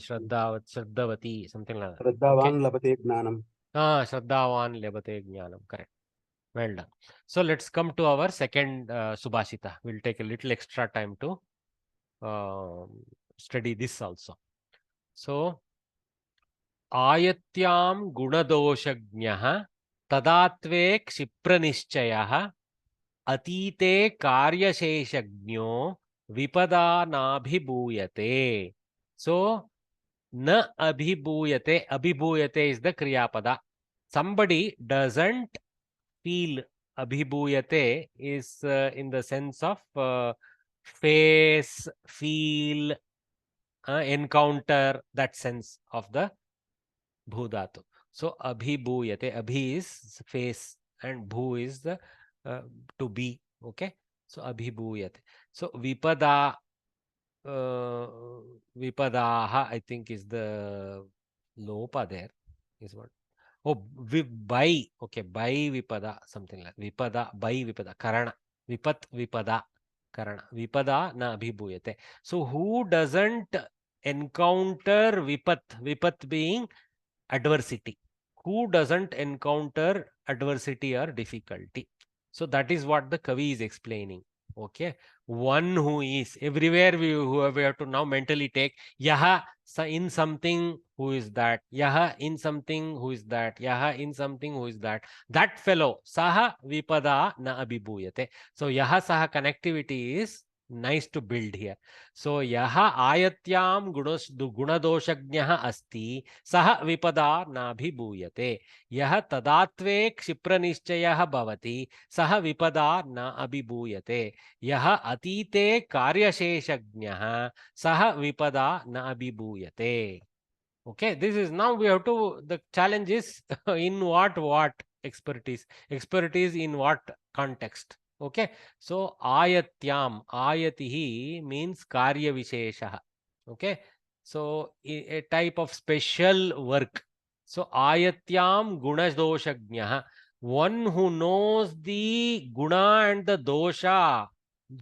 S1: Shraddhavati, something like that.
S13: Shraddhavan labate jnanam.
S1: Shraddhavan labate jnanam, correct. Well done. So let's come to our second Subhashita. We'll take a little extra time to study this also. So, आयत्यां गुणदोषज्ञः तदात्वे क्षिप्रनिश्चयः अतीते कार्यशेषज्ञो विपदा नाभिभूयते. So, न abhibhuyate. Abhibhuyate is the kriyapada. Somebody doesn't feel. Abhibhuyate is in the sense of face, feel, encounter, that sense of the bhudatu. So abhibhuyate. Abhi is face and bhu is the to be. Okay. So abhibhuyate. So vipada. Vipadaha, I think, is the lopa there. Is what? Oh, by. Okay, by vipada, something like vipada, by vipada, karana. Vipat vipada, karana. Vipada na abhibhuyate. So who doesn't encounter vipat? Vipat being adversity. Who doesn't encounter adversity or difficulty? So that is what the Kavi is explaining. Okay, one who is everywhere. We have to now mentally take yaha in something, who is that? Yaha in something, who is that? Yaha in something, who is that? That fellow saha vipada na abhibhuyate. So yaha saha connectivity is nice to build here. So yaha ayatyam gunadoshajnah asti saha vipada nabhibhuyate. Yaha tadatve kshipranischayah bhavati saha vipada na abhibhuyate. Yaha atite karyasheshajnah saha vipada na abhibhuyate. Okay, this is now we have to, the challenge is in what expertise in what context. Okay, so ayatyam, ayatihi means karya vishesha. Okay, so a type of special work. So ayatyam gunadoshajnah, one who knows the guna and the dosha.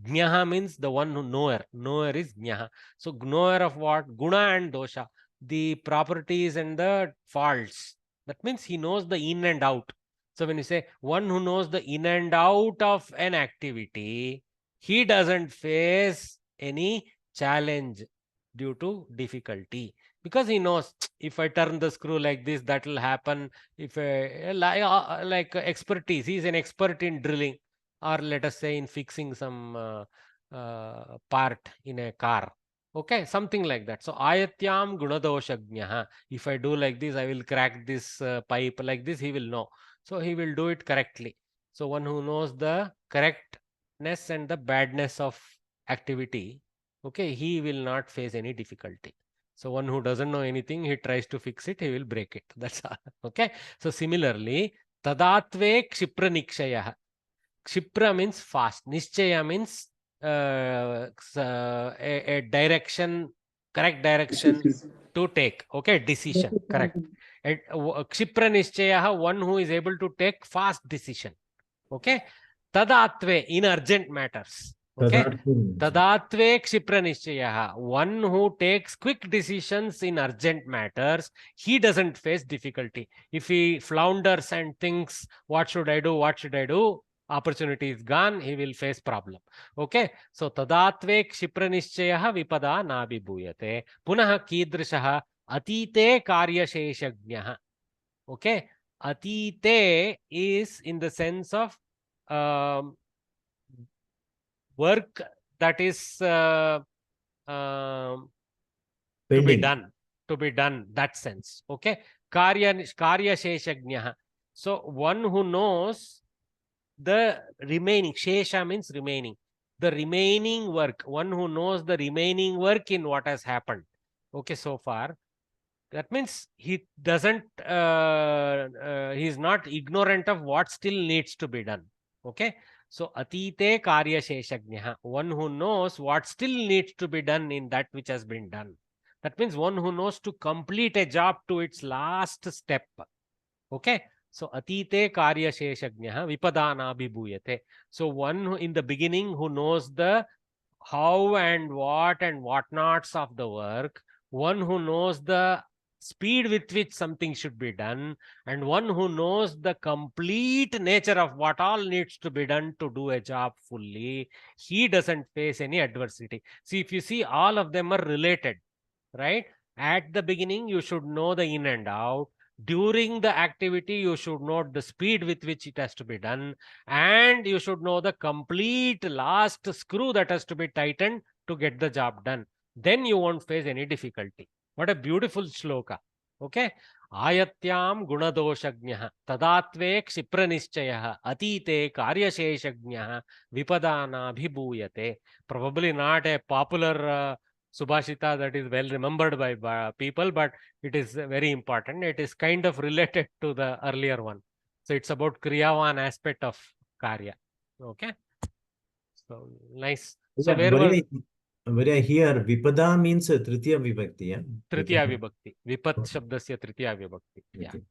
S1: Jnaha means the one who knower is jnaha. So knower of what? Guna and dosha, the properties and the faults. That means he knows the in and out. So when you say one who knows the in and out of an activity, he doesn't face any challenge due to difficulty, because he knows if I turn the screw like this, that will happen. If like expertise, he is an expert in drilling, or let us say in fixing some part in a car. Okay, something like that. So ayatyam gunadoshajnah. If I do like this, I will crack this pipe like this, he will know. So he will do it correctly. So one who knows the correctness and the badness of activity, okay, he will not face any difficulty. So one who doesn't know anything, he tries to fix it, he will break it. That's all. Okay. So similarly, tadatve kshipra nikshayah. Kshipra means fast. Nishchaya means a direction, correct direction to take. Okay, decision, correct. And kshipra nishchaya, one who is able to take fast decision. Okay, tadatve, in urgent matters. Okay, tadatve kshipra nishchaya, one who takes quick decisions in urgent matters, he doesn't face difficulty. If he flounders and thinks, what should I do, what should I do, opportunity is gone, he will face problem. Okay, so tadatve kshipra nishchayah vipada nabhibhuyate. Punah kidrishah atite karyasheshajnah. Okay, atite is in the sense of work that is to be done, that sense. Okay, karyasheshajnah. So one who knows the remaining, shesha means remaining, the remaining work, one who knows the remaining work in what has happened. Okay, so far, that means he doesn't, he is not ignorant of what still needs to be done. Okay, so atite karya sheshajnah, one who knows what still needs to be done in that which has been done. That means one who knows to complete a job to its last step. Okay, so atite karya sheshajnah vipadana abhibhuyate. So one who in the beginning who knows the how and what nots of the work, one who knows the speed with which something should be done, and one who knows the complete nature of what all needs to be done to do a job fully, he doesn't face any adversity. See, if you see, all of them are related, right? At the beginning, you should know the in and out. During the activity, you should know the speed with which it has to be done, and you should know the complete last screw that has to be tightened to get the job done. Then you won't face any difficulty. What a beautiful shloka. Okay. Ayatyam gunadoshagnyah tadatve kshipranischayah atite karyasheshagnyah vipadana bhibhuyate. Probably not a popular Subhashita that is well remembered by people, but it is very important. It is kind of related to the earlier one. So it's about Kriyavan aspect of Karya. Okay. So nice. So
S4: Yeah,
S1: where was
S4: where I hear Vipada means Tritiya Vibhakti, yeah?
S1: Tritiya Vibhakti. Vipat Shabdasya Tritiya Vibhakti. Yeah.
S4: Okay.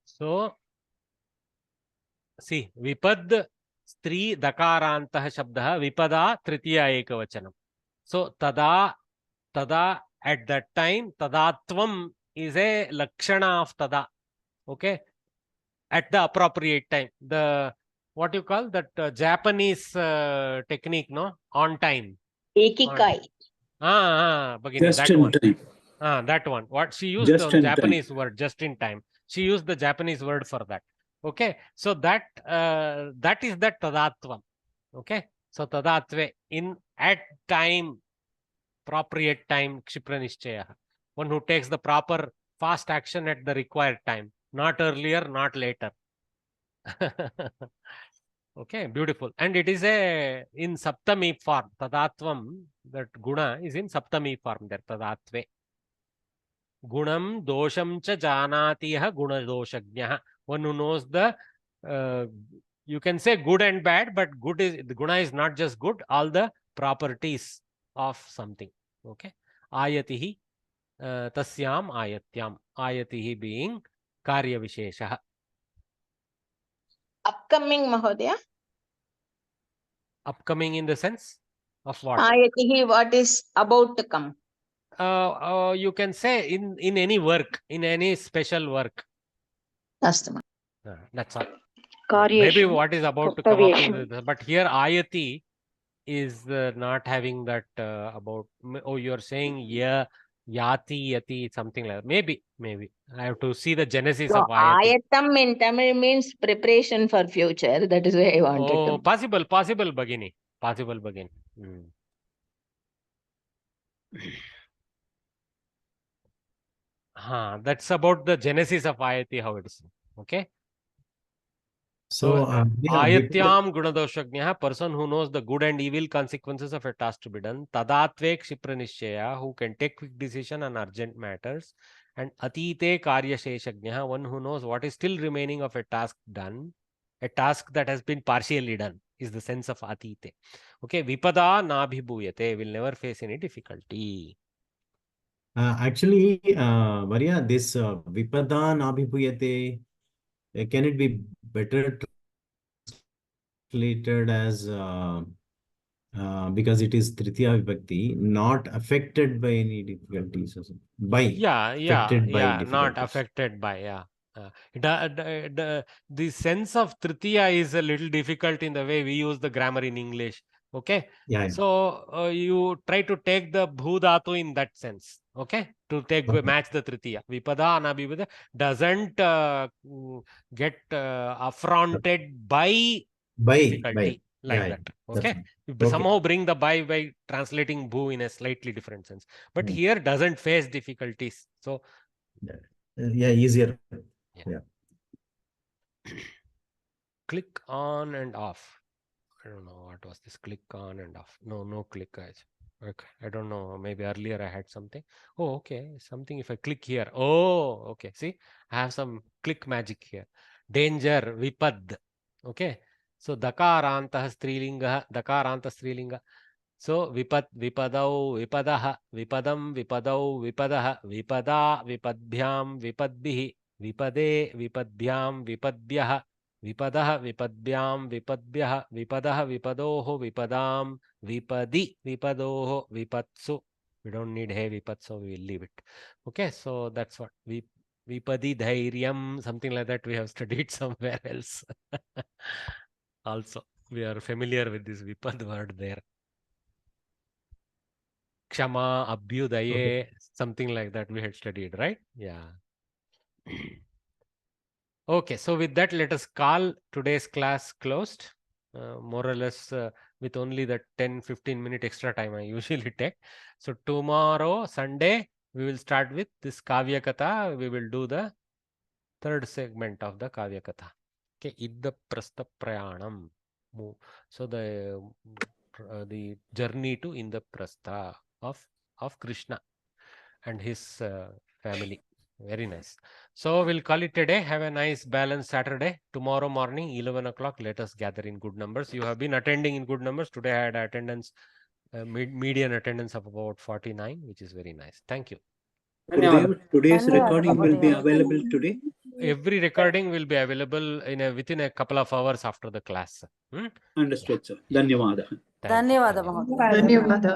S1: So see, Vipad Stri Dakarantah Shabdah Vipada Tritiya Ekavachanam. So tada at that time, tadatvam is a lakshana of tada. Okay. At the appropriate time. The what you call that Japanese technique, no? On time.
S11: Ekikai.
S1: Bhagini,
S8: Just
S1: that
S8: in
S1: one.
S8: time.
S1: That one. What she used
S8: Just
S1: the
S8: in
S1: Japanese word, just in time. She used the Japanese word for that. Okay. So that is that tadatvam. Okay. So tadatve, in at time, appropriate time, kshipranischaya. One who takes the proper fast action at the required time. Not earlier, not later. Okay, beautiful. And it is in Saptami form. Tadatvam, that guna is in Saptami form there. Tadatve. Gunam dosham cha janatiha guna doshagnyah. One who knows the, you can say good and bad, but good is, the guna is not just good, all the properties of something. Okay. Ayatihi, tasyam ayatyam. Ayatihi being karya vishesha.
S11: Upcoming, Mahodaya.
S1: Upcoming in the sense of what?
S11: Ayatihi, what is about to come.
S1: You can say in any work, in any special work.
S11: That's
S1: all.
S14: Karyeshu.
S1: Maybe what is about to come up
S14: Kartavyesu.
S1: in the, but here ayati is not having that about. Oh, you're saying yeah, yati, yati, something like that. Maybe. I have to see the genesis
S11: So,
S1: of ayati.
S11: ayatam in Tamil means preparation for future. That is why I wanted to.
S1: Possible, Bhagini. Possible, Bhagini. That's about the genesis of ayati, how it is. Okay. So, ayatyam gunadoshagnyah, person who knows the good and evil consequences of a task to be done. Tadatve kshipranischaya, who can take quick decision on urgent matters. And atite karyasheshagnyah, one who knows what is still remaining of a task done. A task that has been partially done is the sense of atite. Okay. Vipada nabhibhuyate, will never face any difficulty.
S4: Actually, Maria, this Vipada nabhibhuyate, can it be better translated as because it is Tritiya Vibhakti, not affected by any difficulties or something?
S1: Not affected by, the sense of Tritiya is a little difficult in the way we use the grammar in English. Okay.
S4: Yeah.
S1: So you try to take the bhu dhatu in that sense. Okay. To match the Tritiya. Vipada anabhibhuyate doesn't get affronted by difficulty like that. Okay. You somehow bring the by translating bhu in a slightly different sense. But here doesn't face difficulties. So
S4: easier. Yeah.
S1: Click on and off. I don't know what was this click on and off. No click, guys. Okay. I don't know. Maybe earlier I had something. Oh, okay. Something if I click here. Oh, okay. See, I have some click magic here. Danger, vipad. Okay. So dakarantah strilinga, dakarantah strilinga. So vipadau, vipadaha, vipadam, vipadau, vipadaha, vipada, vipadbhyam, vipadbihi, vipade, vipadbhyam, vipadbhyaha, vipadah, vipadbhyam, vipadaha, vipadoho, vipadam, vipadi, vipadoho, vipatsu. We don't need He Vipat, so we will leave it. Okay, so that's what Vipadi Dhairyam, something like that we have studied somewhere else. Also, we are familiar with this Vipad word there. Kshama, Abhyudaye, something like that we had studied, right? Yeah. Okay, so with that, let us call today's class closed. More or less with only the 10-15 minute extra time I usually take. So tomorrow, Sunday, we will start with this Kavya Katha. We will do the third segment of the Kavya Katha. Okay, Idda Prastha Prayanam. So the journey to Indraprastha of Krishna and his family. Very nice. So we'll call it a day. Have a nice balanced Saturday. Tomorrow morning, 11 o'clock, let us gather in good numbers. You have been attending in good numbers. Today I had attendance, median attendance of about 49, which is very nice. Thank you.
S16: Today's recording will be available today.
S1: Every recording will be available within a couple of hours after the class.
S16: Understood, sir. Dhanyawada.
S3: ಧನ್ಯವಾದ ಮಹೋದಯ.
S6: Dhanyawada.